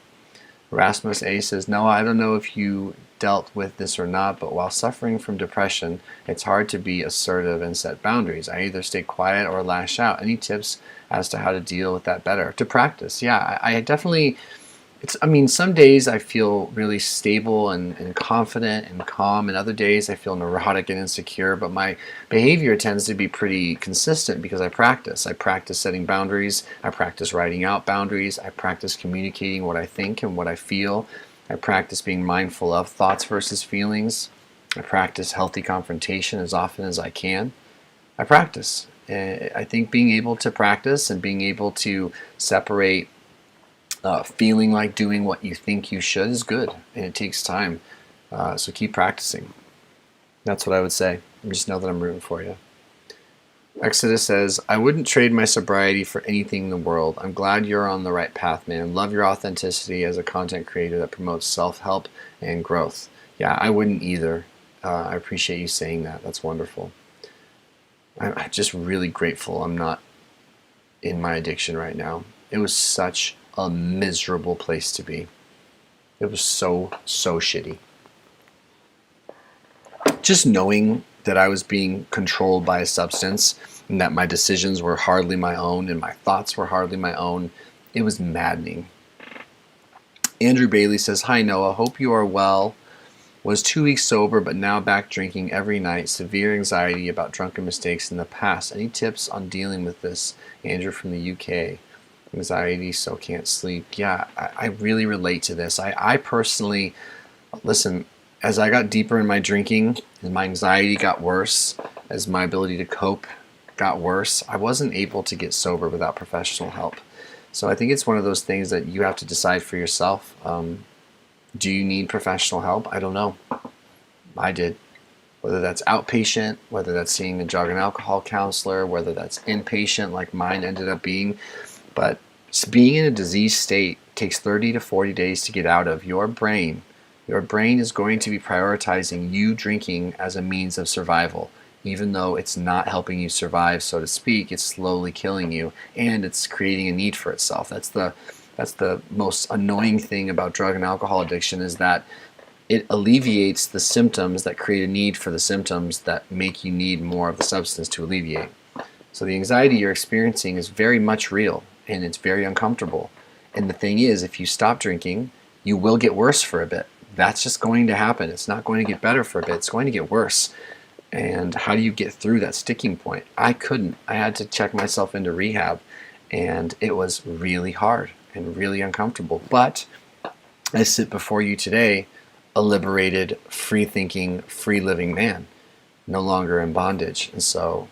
Speaker 1: Rasmus A says, no, I don't know if you dealt with this or not, but while suffering from depression, it's hard to be assertive and set boundaries. I either stay quiet or lash out. Any tips as to how to deal with that better? To practice. Yeah, I definitely, some days I feel really stable and confident and calm, and other days I feel neurotic and insecure, but my behavior tends to be pretty consistent because I practice. I practice setting boundaries. I practice writing out boundaries. I practice communicating what I think and what I feel. I practice being mindful of thoughts versus feelings. I practice healthy confrontation as often as I can. I practice. I think being able to practice and being able to separate feeling like doing what you think you should is good, and it takes time. So keep practicing. That's what I would say. Just know that I'm rooting for you. Exodus says, I wouldn't trade my sobriety for anything in the world. I'm glad you're on the right path, man. Love your authenticity as a content creator that promotes self-help and growth. Yeah, I wouldn't either. I appreciate you saying that. That's wonderful. I'm just really grateful I'm not in my addiction right now. It was such a miserable place to be. It was so shitty. Just knowing that I was being controlled by a substance and that my decisions were hardly my own and my thoughts were hardly my own, it was maddening. Andrew Bailey says, hi Noah, hope you are well. Was 2 weeks sober but now back drinking every night. Severe anxiety about drunken mistakes in the past. Any tips on dealing with this? Andrew from the UK. Anxiety, so can't sleep. Yeah, I really relate to this. I personally, listen, as I got deeper in my drinking, and my anxiety got worse, as my ability to cope got worse, I wasn't able to get sober without professional help. So I think it's one of those things that you have to decide for yourself. Do you need professional help? I don't know. I did. Whether that's outpatient, whether that's seeing a drug and alcohol counselor, whether that's inpatient like mine ended up being. But being in a disease state takes 30 to 40 days to get out of. Your brain is going to be prioritizing you drinking as a means of survival. Even though it's not helping you survive, so to speak, it's slowly killing you, and it's creating a need for itself. That's the most annoying thing about drug and alcohol addiction, is that it alleviates the symptoms that create a need for the symptoms that make you need more of the substance to alleviate. So the anxiety you're experiencing is very much real, and it's very uncomfortable. And the thing is, if you stop drinking, you will get worse for a bit. That's just going to happen. It's not going to get better for a bit. It's going to get worse. And how do you get through that sticking point? I couldn't. I had to check myself into rehab, and it was really hard and really uncomfortable. But I sit before you today a liberated, free-thinking, free-living man, no longer in bondage. And so,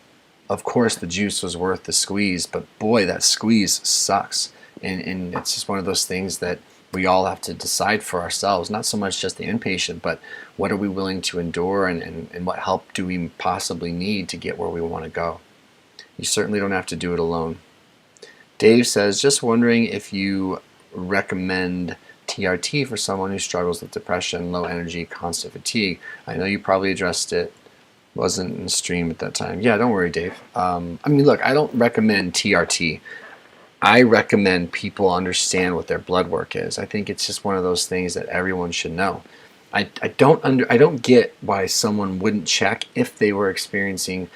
Speaker 1: of course, the juice was worth the squeeze, but boy, that squeeze sucks. And it's just one of those things that we all have to decide for ourselves, not so much just the inpatient, but what are we willing to endure, and what help do we possibly need to get where we want to go. You certainly don't have to do it alone. Dave says, just wondering if you recommend TRT for someone who struggles with depression, low energy, constant fatigue. I know you probably addressed it. Wasn't in the stream at that time. Yeah, don't worry, Dave. I mean, look, I don't recommend TRT. I recommend people understand what their blood work is. I think it's just one of those things that everyone should know. I don't get why someone wouldn't check if they were experiencing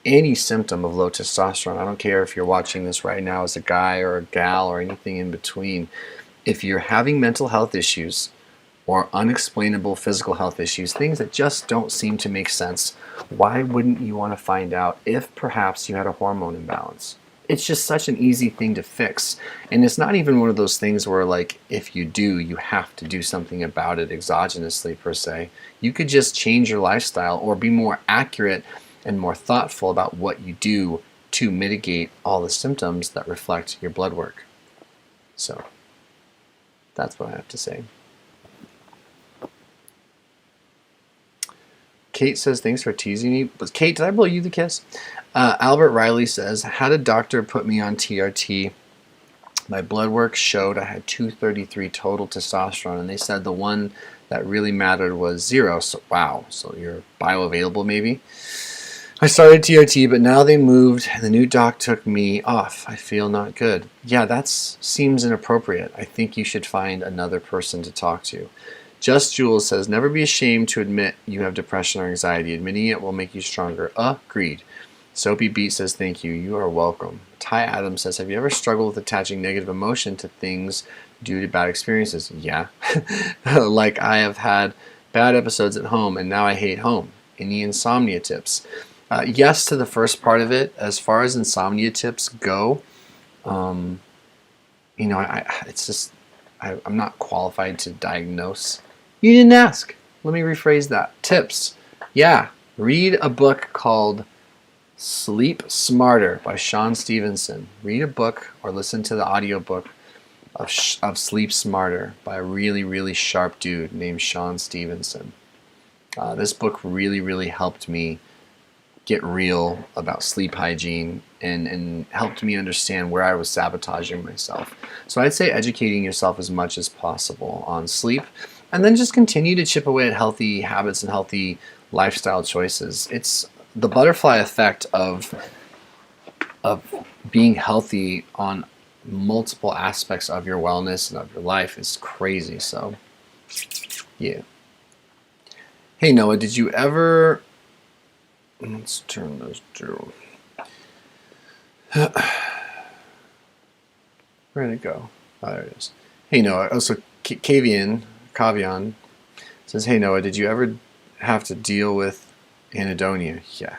Speaker 1: any symptom of low testosterone. I don't care if you're watching this right now as a guy or a gal or anything in between. If you're having mental health issues or unexplainable physical health issues, things that just don't seem to make sense, why wouldn't you want to find out if perhaps you had a hormone imbalance? It's just such an easy thing to fix. And it's not even one of those things where, like, if you do, you have to do something about it exogenously per se. You could just change your lifestyle or be more accurate and more thoughtful about what you do to mitigate all the symptoms that reflect your blood work. So that's what I have to say. Kate says, thanks for teasing me. But Kate, did I blow you the kiss? Albert Riley says, had a doctor put me on TRT. My blood work showed I had 233 total testosterone, and they said the one that really mattered was 0. So wow, so you're bioavailable maybe? I started TRT, but now they moved, and the new doc took me off. I feel not good. Yeah, that seems inappropriate. I think you should find another person to talk to. Just Jules says, never be ashamed to admit you have depression or anxiety. Admitting it will make you stronger. Agreed. Soapy Beat says, thank you. You are welcome. Ty Adams says, have you ever struggled with attaching negative emotion to things due to bad experiences? Yeah. Like I have had bad episodes at home, and now I hate home. Any insomnia tips? Yes to the first part of it. As far as insomnia tips go, I'm not qualified to diagnose. You didn't ask. Let me rephrase that. Tips. Yeah. Read a book called Sleep Smarter by Sean Stevenson. Read a book or listen to the audiobook of Sleep Smarter by a really, really sharp dude named Sean Stevenson. This book really, really helped me get real about sleep hygiene and helped me understand where I was sabotaging myself. So I'd say educating yourself as much as possible on sleep, and then just continue to chip away at healthy habits and healthy lifestyle choices. It's the butterfly effect of being healthy on multiple aspects of your wellness and of your life is crazy. So yeah. Hey Noah, did you ever... Let's turn those through. Where'd it go? Oh, there it is. Hey Noah, also Kavian says, hey Noah, did you ever have to deal with anhedonia? Yeah.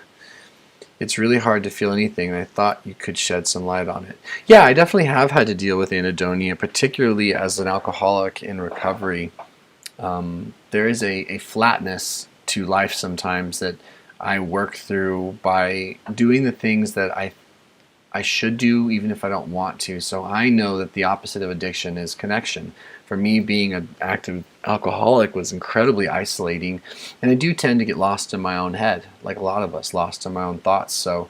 Speaker 1: It's really hard to feel anything, and I thought you could shed some light on it. Yeah, I definitely have had to deal with anhedonia, particularly as an alcoholic in recovery. There is a flatness to life sometimes that I work through by doing the things that I should do even if I don't want to. So I know that the opposite of addiction is connection. For me, being an active alcoholic was incredibly isolating, and I do tend to get lost in my own head, like a lot of us, lost in my own thoughts. So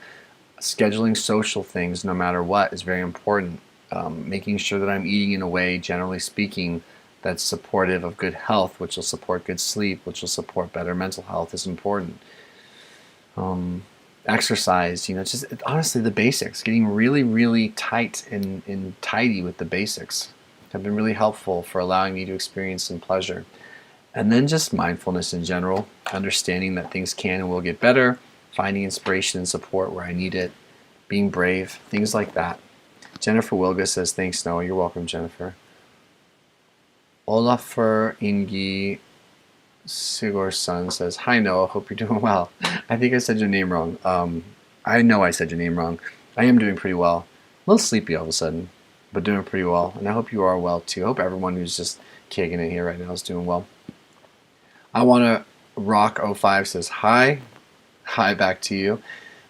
Speaker 1: scheduling social things, no matter what, is very important. Making sure that I'm eating in a way, generally speaking, that's supportive of good health, which will support good sleep, which will support better mental health, is important. Exercise, just honestly the basics, getting really, really tight and tidy with the basics have been really helpful for allowing me to experience some pleasure. And then just mindfulness in general, understanding that things can and will get better, finding inspiration and support where I need it, being brave, things like that. Jennifer Wilga says, thanks, Noah. You're welcome, Jennifer. Olafur Ingi Sigurdsson says, hi, Noah. Hope you're doing well. I think I said your name wrong. I know I said your name wrong. I am doing pretty well. A little sleepy all of a sudden, but doing pretty well. And I hope you are well, too. I hope everyone who's just kicking it here right now is doing well. I want to Rock 05 says, hi. Hi back to you.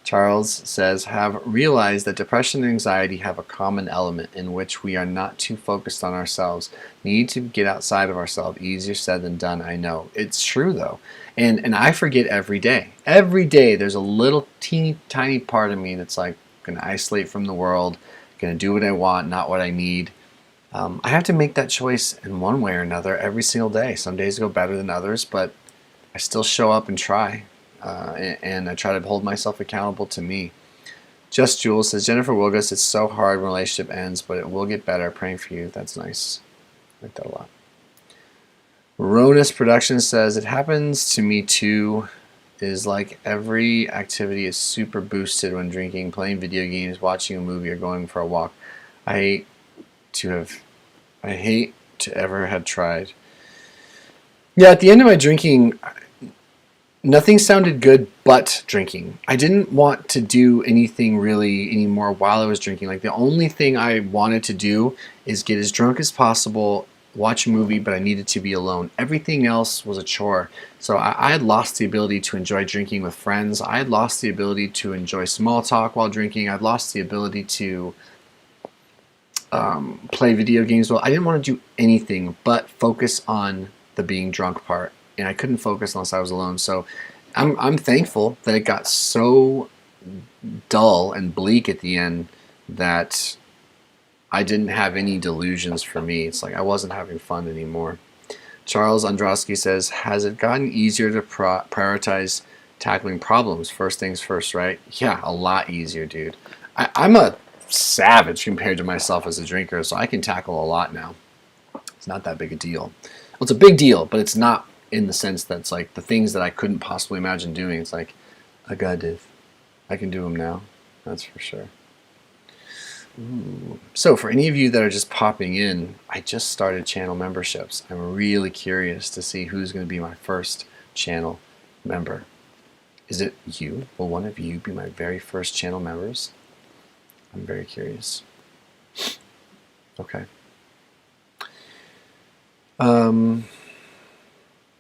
Speaker 1: Charles says, have realized that depression and anxiety have a common element in which we are not too focused on ourselves. Need to get outside of ourselves. Easier said than done, I know. It's true, though. And I forget every day. Every day there's a little teeny tiny part of me that's like, going to isolate from the world, going to do what I want, not what I need. I have to make that choice in one way or another every single day. Some days go better than others, but I still show up and try. And I try to hold myself accountable to me. Just Jules says, Jennifer Wilgus, it's so hard when a relationship ends, but it will get better. Praying for you. That's nice. I like that a lot. Ronus Productions says, it happens to me too. It is like every activity is super boosted when drinking, playing video games, watching a movie, or going for a walk. I hate to ever have tried. Yeah, at the end of my drinking, nothing sounded good but drinking. I didn't want to do anything really anymore while I was drinking. Like the only thing I wanted to do is get as drunk as possible, watch a movie, but I needed to be alone. Everything else was a chore. So I had lost the ability to enjoy drinking with friends. I had lost the ability to enjoy small talk while drinking. I'd lost the ability to play video games. Well, I didn't want to do anything but focus on the being drunk part. And I couldn't focus unless I was alone. So I'm thankful that it got so dull and bleak at the end that I didn't have any delusions for me. It's like I wasn't having fun anymore. Charles Androsky says, has it gotten easier to prioritize tackling problems? First things first, right? Yeah, a lot easier, dude. I'm a savage compared to myself as a drinker, so I can tackle a lot now. It's not that big a deal. Well, it's a big deal, but it's not in the sense that it's like the things that I couldn't possibly imagine doing. It's like, I got this. I can do them now. That's for sure. Ooh. So for any of you that are just popping in, I just started channel memberships. I'm really curious to see who's going to be my first channel member. Is it you? Will one of you be my very first channel members? I'm very curious. Okay. I'm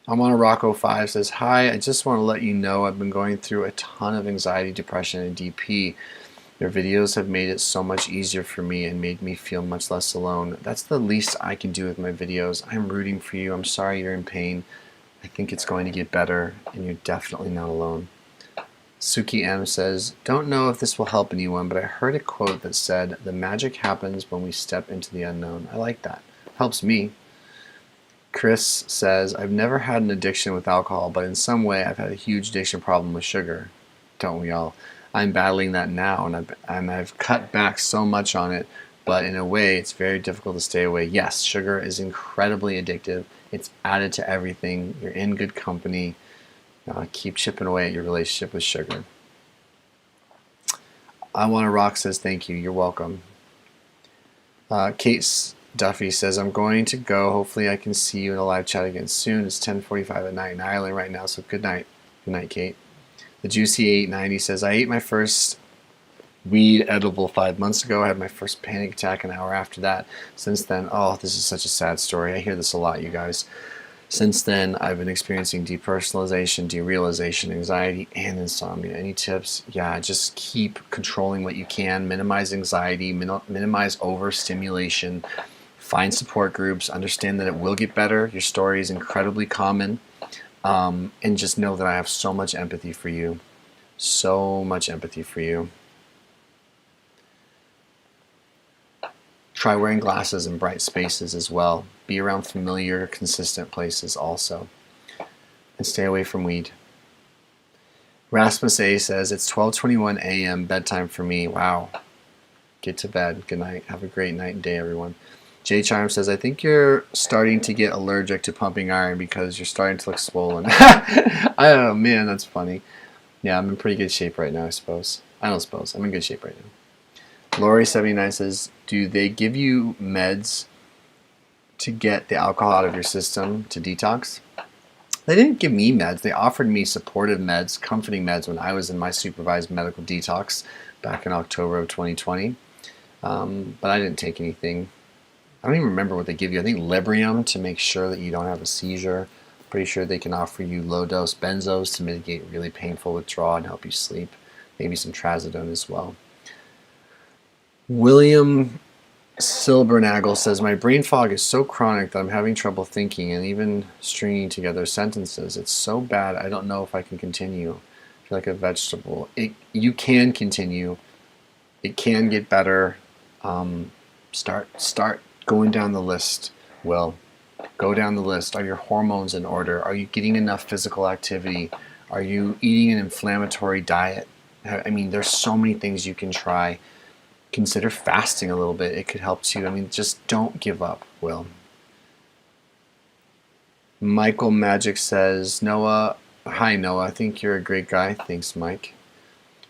Speaker 1: on a Rocco 5 says, hi, I just want to let you know I've been going through a ton of anxiety, depression, and DP. Your videos have made it so much easier for me and made me feel much less alone. That's the least I can do with my videos. I'm rooting for you. I'm sorry you're in pain. I think it's going to get better, and you're definitely not alone. Suki M says, don't know if this will help anyone, but I heard a quote that said, the magic happens when we step into the unknown. I like that. Helps me. Chris says, I've never had an addiction with alcohol, but in some way I've had a huge addiction problem with sugar. Don't we all? I'm battling that now, and I've cut back so much on it, but in a way it's very difficult to stay away. Yes, sugar is incredibly addictive. It's added to everything. You're in good company. Keep chipping away at your relationship with sugar. I Want to Rock says, thank you. You're welcome. Kate Duffy says, I'm going to go. Hopefully I can see you in a live chat again soon. It's 10:45 at night in Ireland right now, so good night. Good night, Kate. The Juicy 890 says, I ate my first weed edible 5 months ago. I had my first panic attack an hour after that. Since then, oh, this is such a sad story. I hear this a lot, you guys. Since then, I've been experiencing depersonalization, derealization, anxiety, and insomnia. Any tips? Yeah, just keep controlling what you can. Minimize anxiety, minimize overstimulation. Find support groups. Understand that it will get better. Your story is incredibly common. And just know that I have so much empathy for you. So much empathy for you. Try wearing glasses in bright spaces as well. Be around familiar, consistent places also. And stay away from weed. Rasmus A says, it's 12:21 a.m. bedtime for me. Wow. Get to bed. Good night. Have a great night and day, everyone. Jay Charm says, I think you're starting to get allergic to pumping iron because you're starting to look swollen. I don't know, man, that's funny. Yeah, I'm in pretty good shape right now, I suppose. I don't suppose. I'm in good shape right now. Lori79 says, do they give you meds to get the alcohol out of your system to detox? They didn't give me meds. They offered me supportive meds, comforting meds when I was in my supervised medical detox back in October of 2020. But I didn't take anything. I don't even remember what they give you. I think Librium to make sure that you don't have a seizure. Pretty sure they can offer you low-dose benzos to mitigate really painful withdrawal and help you sleep. Maybe some trazodone as well. William Silbernagel says, my brain fog is so chronic that I'm having trouble thinking and even stringing together sentences. It's so bad I don't know if I can continue. I feel like a vegetable. You can continue. It can get better. Start going down the list. Will. Go down the list. Are your hormones in order? Are you getting enough physical activity? Are you eating an inflammatory diet? I mean, there's so many things you can try. Consider fasting a little bit. It could help too. I mean, just don't give up, Will. Michael Magic says, Noah, hi Noah, I think you're a great guy. Thanks, Mike.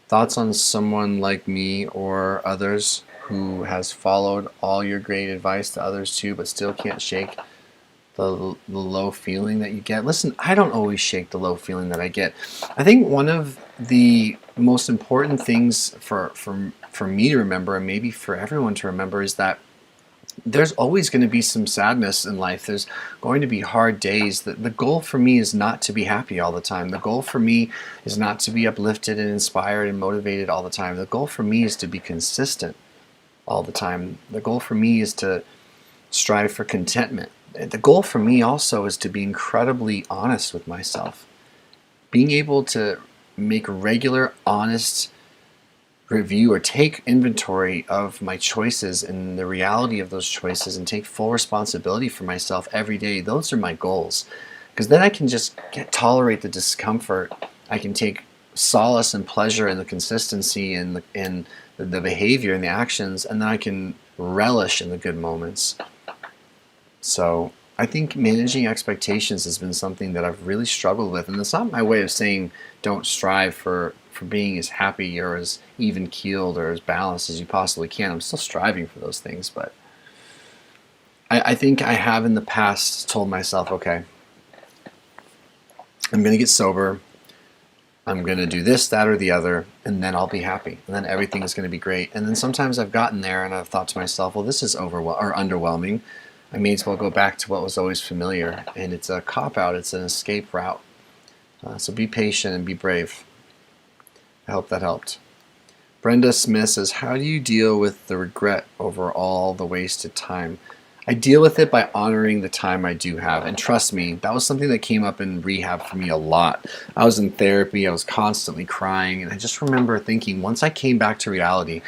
Speaker 1: Thoughts on someone like me or others who has followed all your great advice to others too, but still can't shake the low feeling that you get? Listen, I don't always shake the low feeling that I get. I think one of the most important things for me to remember, and maybe for everyone to remember, is that there's always going to be some sadness in life. There's going to be hard days. The goal for me is not to be happy all the time. The goal for me is not to be uplifted and inspired and motivated all the time. The goal for me is to be consistent all the time. The goal for me is to strive for contentment. The goal for me also is to be incredibly honest with myself. Being able to make regular, honest review or take inventory of my choices and the reality of those choices and take full responsibility for myself every day. Those are my goals. Because then I can just tolerate the discomfort. I can take solace and pleasure in the consistency and the behavior and the actions, and then I can relish in the good moments. So I think managing expectations has been something that I've really struggled with. And it's not my way of saying don't strive for being as happy or as even-keeled or as balanced as you possibly can. I'm still striving for those things, but I think I have in the past told myself, okay, I'm going to get sober, I'm going to do this, that, or the other, and then I'll be happy, and then everything is going to be great. And then sometimes I've gotten there and I've thought to myself, well, this is underwhelming. I may as well go back to what was always familiar, and it's a cop-out, it's an escape route. So be patient and be brave. I hope that helped. Brenda Smith says, how do you deal with the regret over all the wasted time? I deal with it by honoring the time I do have. And trust me, that was something that came up in rehab for me a lot. I was in therapy, I was constantly crying, and I just remember thinking, once I came back to reality,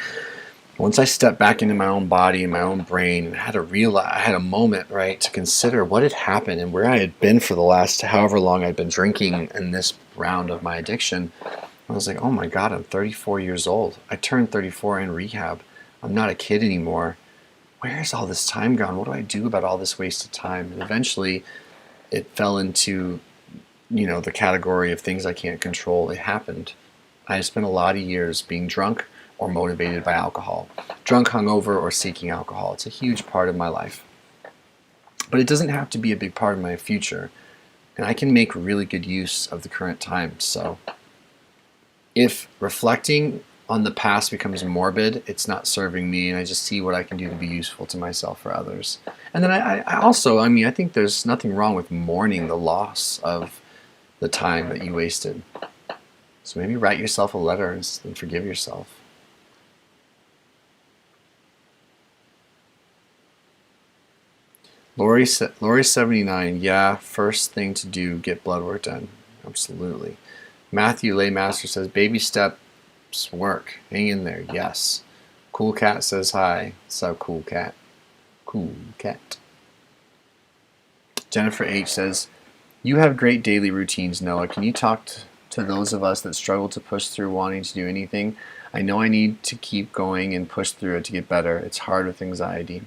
Speaker 1: once I stepped back into my own body and my own brain and had a moment, right, to consider what had happened and where I had been for the last however long I'd been drinking in this round of my addiction. I was like, oh my God, I'm 34 years old. I turned 34 in rehab. I'm not a kid anymore. Where's all this time gone? What do I do about all this wasted time? And eventually it fell into, the category of things I can't control. It happened. I spent a lot of years being drunk or motivated by alcohol. Drunk, hungover, or seeking alcohol. It's a huge part of my life. But it doesn't have to be a big part of my future. And I can make really good use of the current time. So if reflecting on the past becomes morbid, it's not serving me, and I just see what I can do to be useful to myself or others. And then I also, I think there's nothing wrong with mourning the loss of the time that you wasted. So maybe write yourself a letter and forgive yourself. Lori79, yeah, first thing to do, get blood work done. Absolutely. Matthew Laymaster says, baby steps work. Hang in there. Yes. Cool Cat says hi. What's up, Cool Cat? Cool Cat. Jennifer H says, you have great daily routines, Noah. Can you talk to those of us that struggle to push through wanting to do anything? I know I need to keep going and push through it to get better. It's hard with anxiety.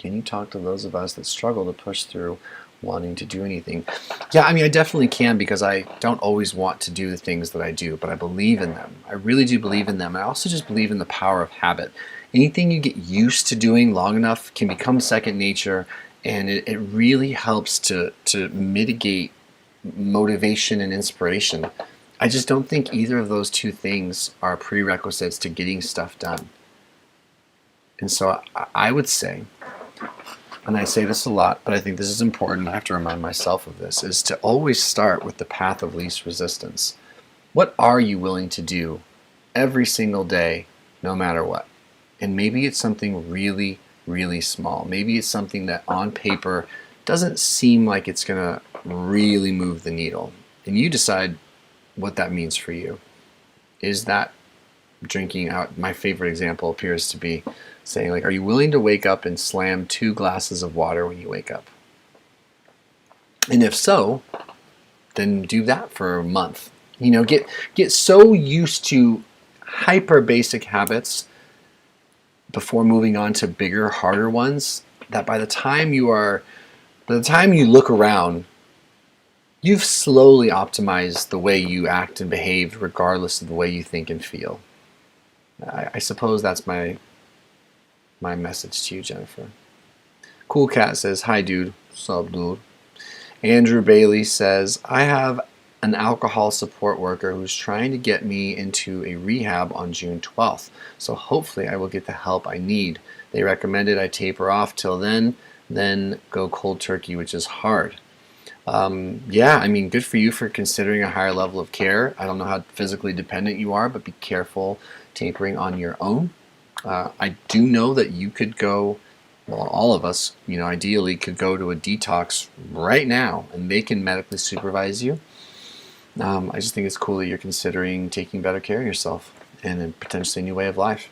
Speaker 1: Can you talk to those of us that struggle to push through wanting to do anything? Yeah, I mean, I definitely can, because I don't always want to do the things that I do, but I believe in them. I really do believe in them. I also just believe in the power of habit. Anything you get used to doing long enough can become second nature, and it really helps to mitigate motivation and inspiration. I just don't think either of those two things are prerequisites to getting stuff done. And so I would say, and I say this a lot, but I think this is important, I have to remind myself of this, is to always start with the path of least resistance. What are you willing to do every single day, no matter what? And maybe it's something really, really small. Maybe it's something that on paper doesn't seem like it's going to really move the needle. And you decide what that means for you. Is that drinking out? My favorite example appears to be saying, like, are you willing to wake up and slam 2 glasses of water when you wake up? And if so, then do that for a month. You know, get so used to hyper basic habits before moving on to bigger, harder ones, that by the time you look around, you've slowly optimized the way you act and behave, regardless of the way you think and feel. I suppose that's my message to you, Jennifer. Cool Cat says, hi dude. Sup dude? Andrew Bailey says, I have an alcohol support worker who's trying to get me into a rehab on June 12th. So hopefully I will get the help I need. They recommended I taper off till then go cold turkey, which is hard. Yeah, I mean, good for you for considering a higher level of care. I don't know how physically dependent you are, but be careful tapering on your own. I do know that you could go, well, all of us, you know, ideally could go to a detox right now and they can medically supervise you. I just think it's cool that you're considering taking better care of yourself and then potentially a new way of life.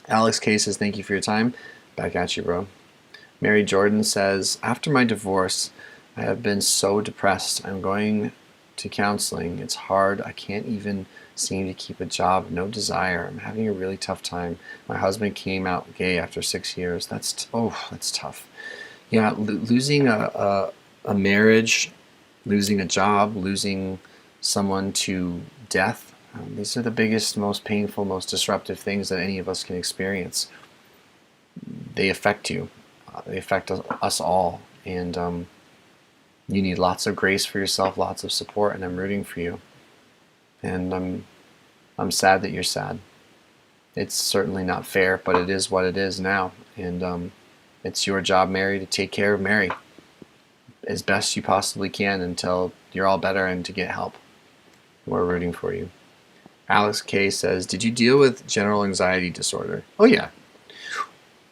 Speaker 1: Alex K says, thank you for your time. Back at you, bro. Mary Jordan says, after my divorce, I have been so depressed. I'm going to counseling. It's hard. I can't even seem to keep a job. No desire. I'm having a really tough time. My husband came out gay after 6 years. That's tough. Yeah, losing a marriage, losing a job, losing someone to death. These are the biggest, most painful, most disruptive things that any of us can experience. They affect you. They affect us all. And you need lots of grace for yourself, lots of support, and I'm rooting for you. And I'm sad that you're sad. It's certainly not fair, but it is what it is now. And it's your job, Mary, to take care of Mary as best you possibly can until you're all better and to get help. We're rooting for you. Alex K says, did you deal with general anxiety disorder? Oh yeah.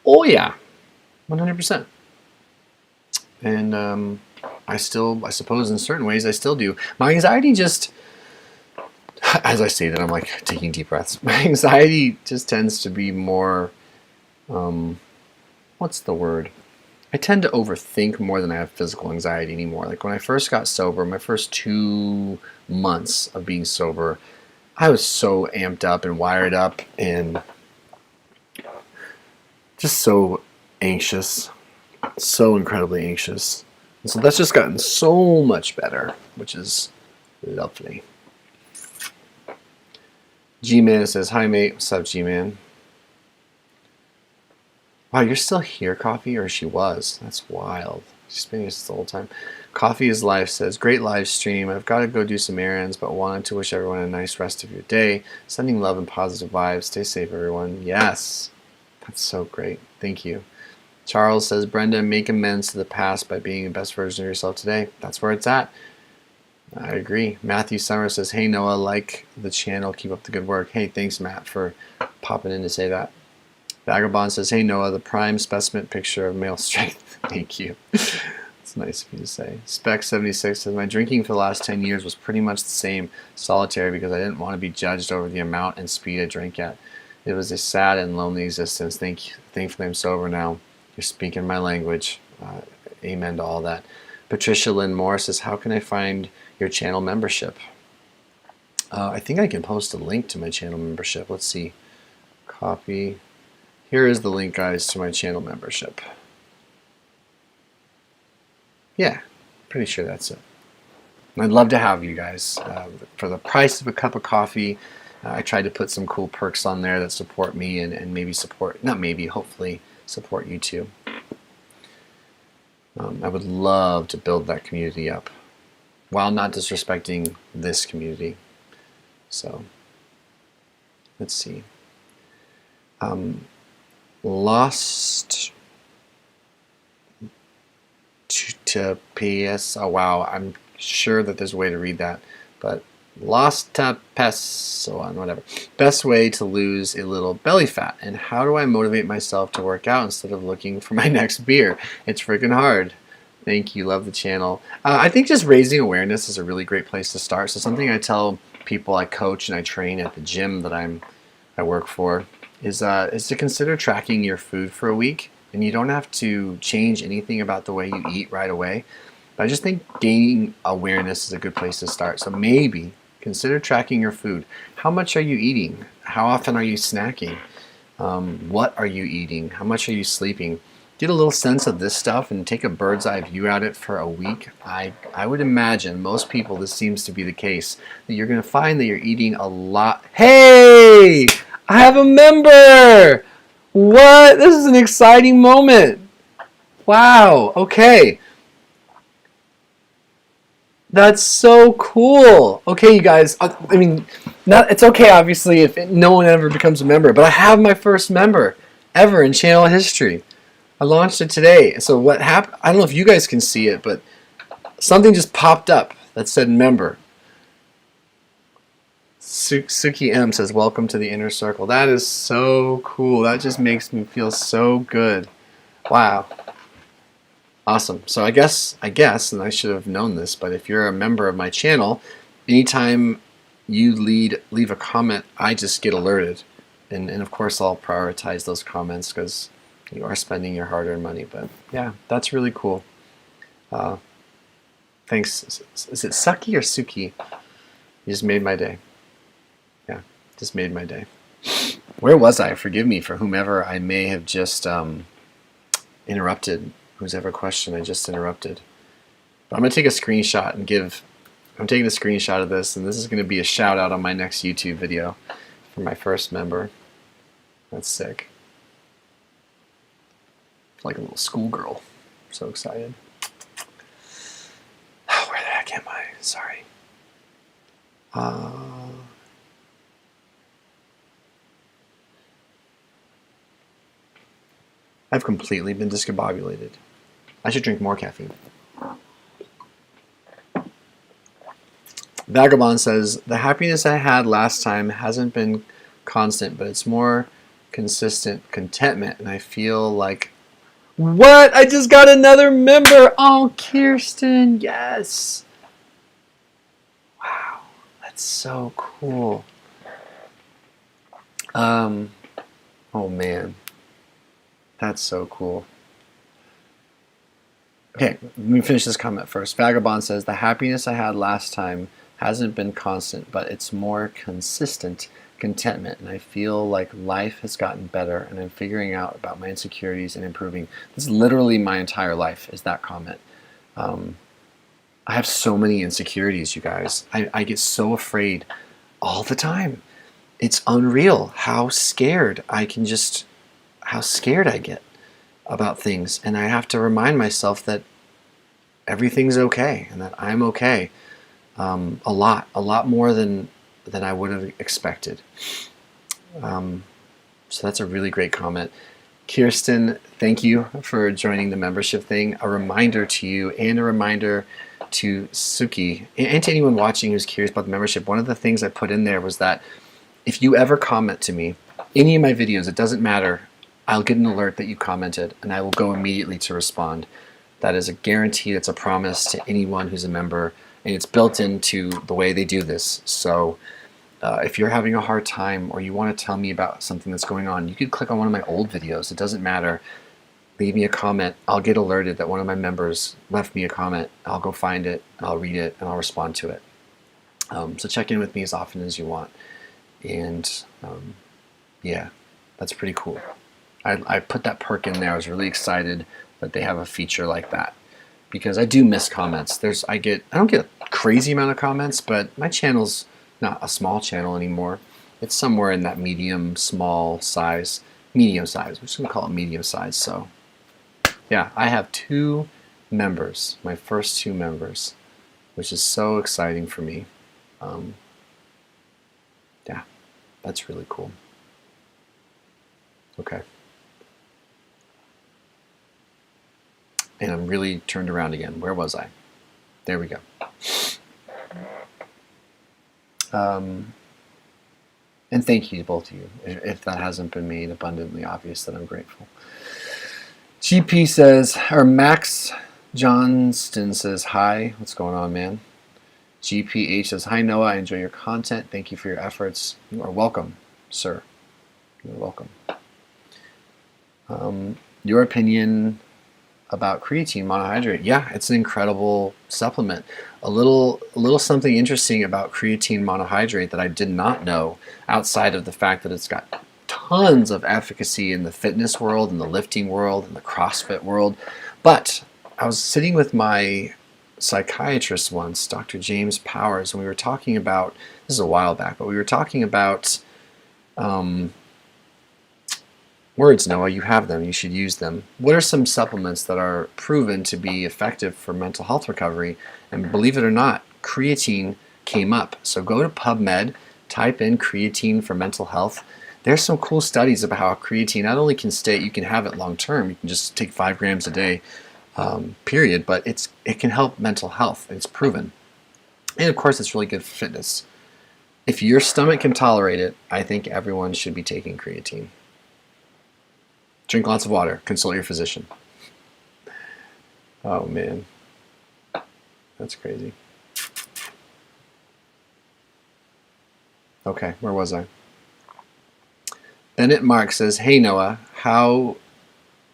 Speaker 1: 100%. And I suppose in certain ways I still do. My anxiety just, as I say that, I'm like taking deep breaths. My anxiety just tends to be more, what's the word? I tend to overthink more than I have physical anxiety anymore. Like when I first got sober, my first 2 months of being sober, I was so amped up and wired up and just so anxious, so incredibly anxious. And so that's just gotten so much better, which is lovely. G-Man says, hi mate, what's up G-Man? Wow, you're still here, Coffee, or she was? That's wild. She's been here this the whole time. Coffee is Life says, great live stream. I've got to go do some errands, but wanted to wish everyone a nice rest of your day. Sending love and positive vibes. Stay safe, everyone. Yes. That's so great. Thank you. Charles says, Brenda, make amends to the past by being the best version of yourself today. That's where it's at. I agree. Matthew Summer says, hey, Noah, like the channel. Keep up the good work. Hey, thanks, Matt, for popping in to say that. Vagabond says, hey, Noah, the prime specimen picture of male strength. Thank you. It's nice of you to say. Spec76 says, my drinking for the last 10 years was pretty much the same, solitary, because I didn't want to be judged over the amount and speed I drank at. It was a sad and lonely existence. Thankfully, I'm sober now. You're speaking my language. Amen to all that. Patricia Lynn Moore says, how can I find your channel membership? I think I can post a link to my channel membership. Let's see. Copy. Here is the link, guys, to my channel membership. Yeah, pretty sure that's it. I'd love to have you guys. For the price of a cup of coffee, I tried to put some cool perks on there that support me and maybe support, not maybe, hopefully support you too. I would love to build that community up while not disrespecting this community. So, let's see. Lost to PS. Oh wow, I'm sure that there's a way to read that, but lost to pes, so on, whatever. Best way to lose a little belly fat, and how do I motivate myself to work out instead of looking for my next beer? It's freaking hard. Thank you, love the channel. I think just raising awareness is a really great place to start. So something I tell people I coach and I train at the gym that I work for is to consider tracking your food for a week. And you don't have to change anything about the way you eat right away. But I just think gaining awareness is a good place to start. So maybe consider tracking your food. How much are you eating? How often are you snacking? What are you eating? How much are you sleeping? Get a little sense of this stuff and take a bird's eye view at it for a week. I would imagine most people, this seems to be the case, that you're going to find that you're eating a lot. Hey! I have a member! What? This is an exciting moment. Wow. Okay. That's so cool. Okay, you guys. I mean, it's okay, obviously, if no one ever becomes a member, but I have my first member ever in channel history. I launched it today. So what happened? I don't know if you guys can see it, but something just popped up that said member. Suki M says, welcome to the inner circle. That is so cool. That just makes me feel so good. Wow. Awesome. So I guess, and I should have known this, but if you're a member of my channel, anytime you leave a comment, I just get alerted. And of course, I'll prioritize those comments because you are spending your hard-earned money. But yeah, that's really cool. Thanks. Is it Suki or Suki? You just made my day. Yeah, just made my day. Where was I? Forgive me for whomever I may have just interrupted. Whose ever question I just interrupted. But I'm going to take a screenshot and I'm taking a screenshot of this, and this is going to be a shout out on my next YouTube video for my first member. That's sick. Like a little schoolgirl. So excited. Oh, where the heck am I? Sorry. I've completely been discombobulated. I should drink more caffeine. Vagabond says, the happiness I had last time hasn't been constant, but it's more consistent contentment, and I feel like... What? I just got another member! Oh, Kirsten, yes! Wow, that's so cool. Oh man. That's so cool. Okay, let me finish this comment first. Vagabond says, the happiness I had last time hasn't been constant, but it's more consistent contentment, and I feel like life has gotten better, and I'm figuring out about my insecurities and improving. This is literally my entire life, is that comment. I have so many insecurities, you guys. I get so afraid all the time. It's unreal how scared I get about things, and I have to remind myself that everything's okay and that I'm okay. A lot more than I would have expected. So that's a really great comment. Kirsten, thank you for joining the membership thing. A reminder to you and a reminder to Suki and to anyone watching who's curious about the membership. One of the things I put in there was that if you ever comment to me, any of my videos, it doesn't matter, I'll get an alert that you commented, and I will go immediately to respond. That is a guarantee, that's a promise to anyone who's a member, and it's built into the way they do this. So if you're having a hard time or you want to tell me about something that's going on, you could click on one of my old videos. It doesn't matter. Leave me a comment. I'll get alerted that one of my members left me a comment. I'll go find it, I'll read it, and I'll respond to it. So check in with me as often as you want. And yeah, that's pretty cool. I put that perk in there. I was really excited that they have a feature like that. because I do miss comments. I don't get a crazy amount of comments, but my channel's not a small channel anymore. It's somewhere in that medium size. We're just gonna call it medium size. So yeah, I have 2 members, my first 2 members, which is so exciting for me. Yeah, that's really cool. Okay. And I'm really turned around again. Where was I? There we go. And thank you to both of you. If that hasn't been made abundantly obvious, that I'm grateful. GP says, or Max Johnston says, hi. What's going on, man? GPH says, hi, Noah. I enjoy your content. Thank you for your efforts. You are welcome, sir. You're welcome. Your opinion about creatine monohydrate? Yeah, it's an incredible supplement. A little something interesting about creatine monohydrate that I did not know, outside of the fact that it's got tons of efficacy in the fitness world, in the lifting world, in the CrossFit world. But I was sitting with my psychiatrist once, Dr. James Powers, and we were talking about, this is a while back, but we were talking about words, Noah. You have them. You should use them. What are some supplements that are proven to be effective for mental health recovery? And believe it or not, creatine came up. So go to PubMed, type in creatine for mental health. There's some cool studies about how creatine not only can stay, you can have it long term. You can just take 5 grams a day, period. But it can help mental health. It's proven. And of course, it's really good for fitness. If your stomach can tolerate it, I think everyone should be taking creatine. Drink lots of water. Consult your physician. Oh, man. That's crazy. Okay, where was I? Bennett Mark says, hey, Noah. How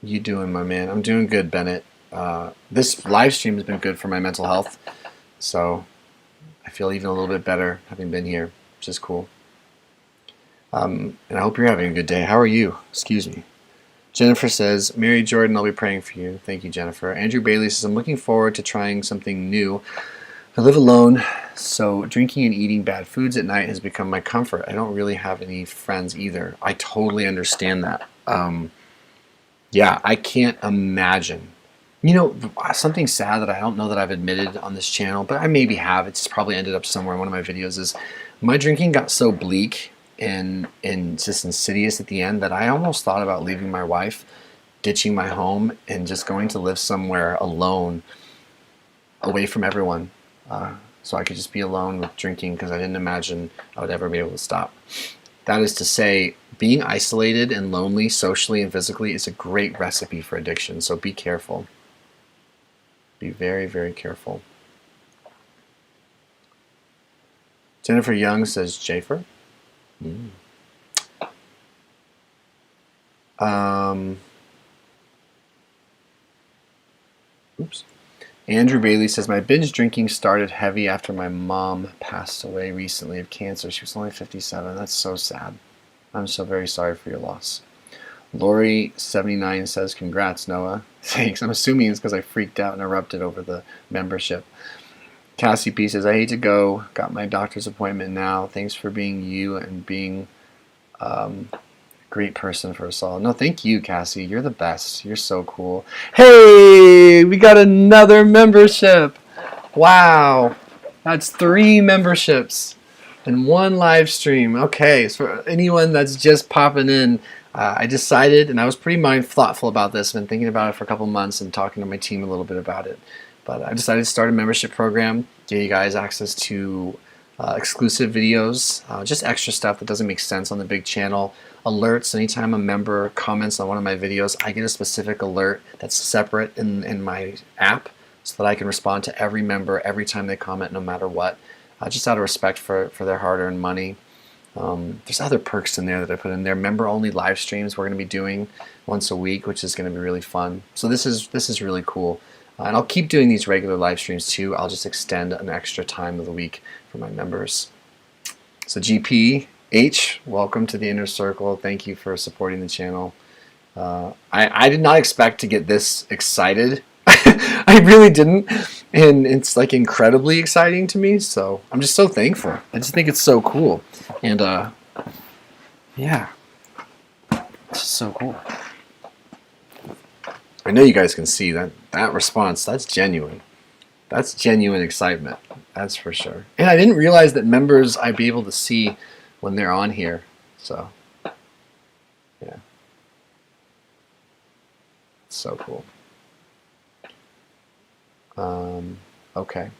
Speaker 1: you doing, my man? I'm doing good, Bennett. This live stream has been good for my mental health. So I feel even a little bit better having been here, which is cool. And I hope you're having a good day. How are you? Excuse me. Jennifer says, Mary Jordan, I'll be praying for you. Thank you, Jennifer. Andrew Bailey says, I'm looking forward to trying something new. I live alone, so drinking and eating bad foods at night has become my comfort. I don't really have any friends either. I totally understand that. Yeah, I can't imagine. You know, something sad that I don't know that I've admitted on this channel, but I maybe have. It's probably ended up somewhere in one of my videos, is my drinking got so bleak and just insidious at the end that I almost thought about leaving my wife, ditching my home, and just going to live somewhere alone, away from everyone, so I could just be alone with drinking, because I didn't imagine I would ever be able to stop. That is to say, being isolated and lonely socially and physically is a great recipe for addiction, so be careful. Be very, very careful. Jennifer Young says, Jafer? Oops. Andrew Bailey says, my binge drinking started heavy after my mom passed away recently of cancer. She was only 57. That's so sad. I'm so very sorry for your loss. Lori79 says, congrats, Noah. Thanks. I'm assuming it's because I freaked out and erupted over the membership. Cassie P says, I hate to go. Got my doctor's appointment now. Thanks for being you and being a great person for us all. No, thank you, Cassie. You're the best. You're so cool. Hey, we got another membership. Wow. That's 3 memberships and 1 live stream. Okay, so for anyone that's just popping in, I decided, and I was pretty thoughtful about this, been thinking about it for a couple months and talking to my team a little bit about it. But I decided to start a membership program, give you guys access to exclusive videos, just extra stuff that doesn't make sense on the big channel, alerts. Anytime a member comments on one of my videos, I get a specific alert that's separate in my app so that I can respond to every member every time they comment, no matter what, just out of respect for their hard-earned money. There's other perks in there that I put in there. Member-only live streams we're going to be doing once a week, which is going to be really fun. So this is really cool. And I'll keep doing these regular live streams too. I'll just extend an extra time of the week for my members. So GPH, welcome to the inner circle. Thank you for supporting the channel. I did not expect to get this excited I really didn't, and it's like incredibly exciting to me. So I'm just so thankful. I just think it's so cool, and yeah, it's just so cool. I know you guys can see that response. That's genuine. That's genuine excitement. That's for sure. And I didn't realize that members I'd be able to see when they're on here. So yeah, it's so cool. Okay.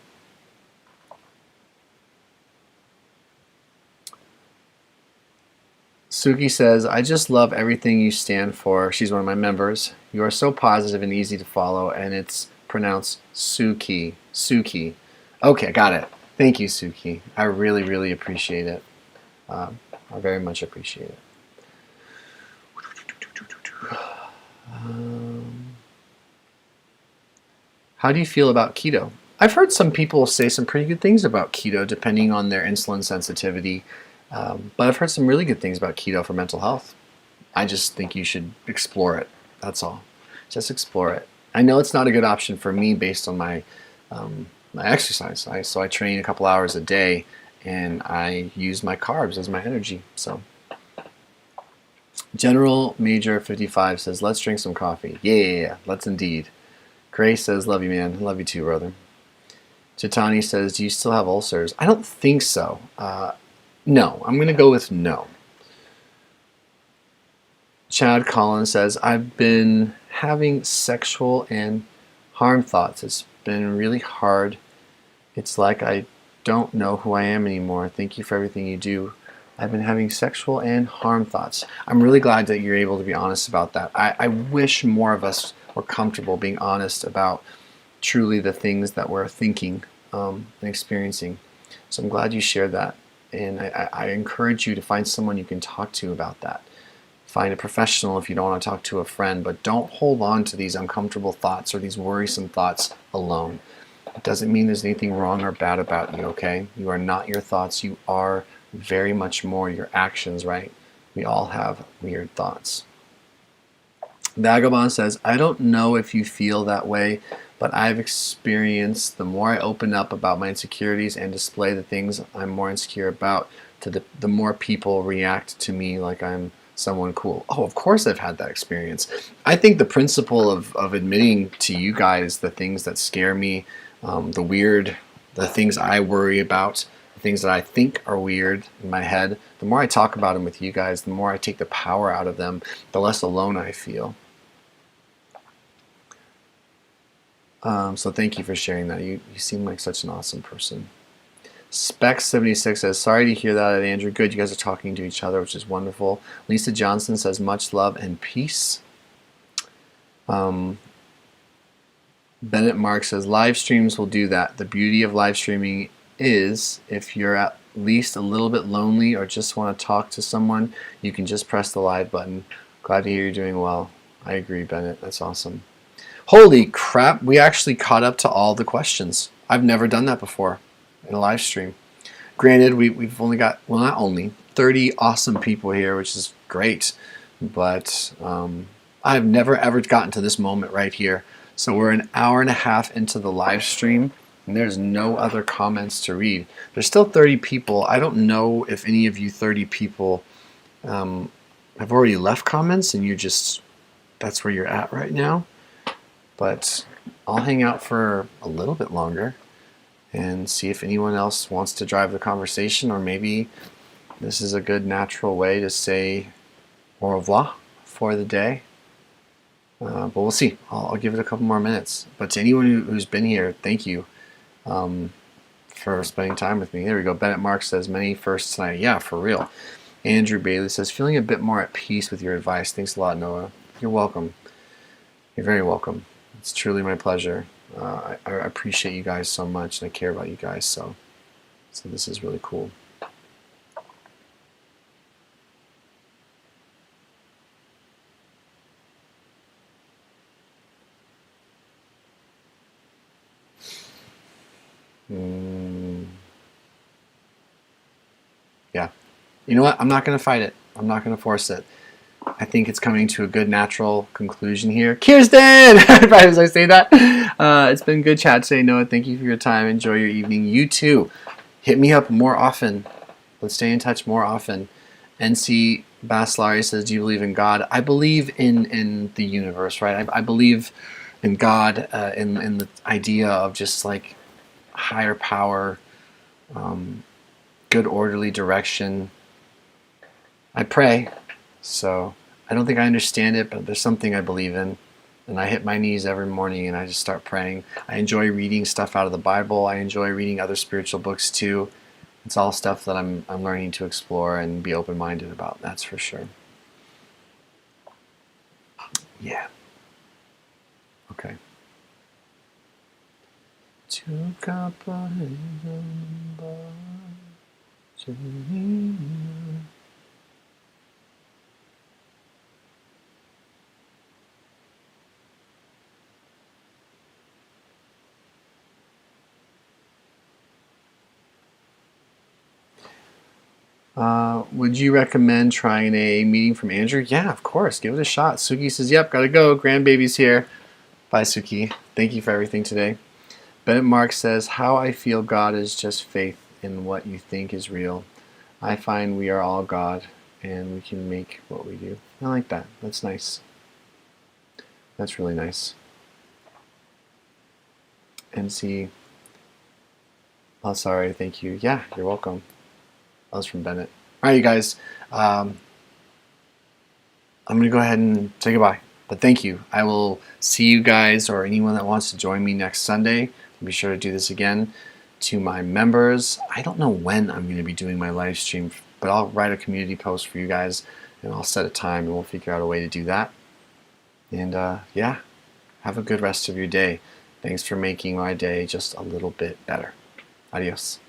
Speaker 1: Suki says, I just love everything you stand for. She's one of my members. You are so positive and easy to follow, and it's pronounced Suki. Suki. Okay, got it. Thank you, Suki. I really, really appreciate it. I very much appreciate it. How do you feel about keto? I've heard some people say some pretty good things about keto depending on their insulin sensitivity. But I've heard some really good things about keto for mental health. I just think you should explore it. That's all. Just explore it. I know it's not a good option for me based on my exercise. So I train a couple hours a day, and I use my carbs as my energy. So General Major 55 says, let's drink some coffee. Yeah, let's indeed. Grace says, love you, man. Love you too, brother. Chitani says, do you still have ulcers? I don't think so. No, I'm going to go with no. Chad Collins says, I've been having sexual and harm thoughts. It's been really hard. It's like I don't know who I am anymore. Thank you for everything you do. I've been having sexual and harm thoughts. I'm really glad that you're able to be honest about that. I wish more of us were comfortable being honest about truly the things that we're thinking and experiencing. So I'm glad you shared that. And I encourage you to find someone you can talk to about that. Find a professional if you don't want to talk to a friend, but don't hold on to these uncomfortable thoughts or these worrisome thoughts alone. It doesn't mean there's anything wrong or bad about you, okay? You are not your thoughts. You are very much more your actions, right? We all have weird thoughts. Vagabond says, I don't know if you feel that way, but I've experienced the more I open up about my insecurities and display the things I'm more insecure about, the more people react to me like I'm someone cool. Oh, of course I've had that experience. I think the principle of admitting to you guys the things that scare me, the things I worry about, the things that I think are weird in my head, the more I talk about them with you guys, the more I take the power out of them, the less alone I feel. So thank you for sharing that. You seem like such an awesome person. Spec76 says, sorry to hear that, Andrew. Good, you guys are talking to each other, which is wonderful. Lisa Johnson says, much love and peace. Bennett Mark says, live streams will do that. The beauty of live streaming is if you're at least a little bit lonely or just want to talk to someone, you can just press the live button. Glad to hear you're doing well. I agree, Bennett. That's awesome. Holy crap, we actually caught up to all the questions. I've never done that before in a live stream. Granted, we've only got, well, not only, 30 awesome people here, which is great, but I've never ever gotten to this moment right here. So we're an hour and a half into the live stream, and there's no other comments to read. There's still 30 people. I don't know if any of you 30 people have already left comments and that's where you're at right now. But I'll hang out for a little bit longer and see if anyone else wants to drive the conversation, or maybe this is a good natural way to say au revoir for the day. But we'll see. I'll give it a couple more minutes. But to anyone who's been here, thank you for spending time with me. There we go. Bennett Mark says, many firsts tonight. Yeah, for real. Andrew Bailey says, feeling a bit more at peace with your advice. Thanks a lot, Noah. You're welcome. You're very welcome. It's truly my pleasure. I appreciate you guys so much, and I care about you guys, so this is really cool. Yeah. You know what? I'm not going to fight it. I'm not going to force it. I think it's coming to a good natural conclusion here. Kirsten! Right as I say that. It's been good chat today, Noah. Thank you for your time. Enjoy your evening. You too. Hit me up more often. Let's stay in touch more often. NC Baslari says, do you believe in God? I believe in the universe, right? I believe in God, in the idea of just like higher power, good orderly direction. I pray, so I don't think I understand it, but there's something I believe in, and I hit my knees every morning and I just start praying. I enjoy reading stuff out of the Bible. I enjoy reading other spiritual books too. It's all stuff that I'm learning to explore and be open-minded about, that's for sure. Yeah. Okay. Would you recommend trying a meeting from Andrew? Yeah, of course. Give it a shot. Suki says, yep, gotta go. Grandbaby's here. Bye, Suki. Thank you for everything today. Bennett Mark says, how I feel God is just faith in what you think is real. I find we are all God, and we can make what we do. I like that. That's nice. That's really nice. MC. Oh, sorry. Thank you. Yeah, you're welcome. That was from Bennett. All right, you guys. I'm going to go ahead and say goodbye. But thank you. I will see you guys or anyone that wants to join me next Sunday. I'll be sure to do this again. To my members, I don't know when I'm going to be doing my live stream, but I'll write a community post for you guys and I'll set a time and we'll figure out a way to do that. And yeah, have a good rest of your day. Thanks for making my day just a little bit better. Adios.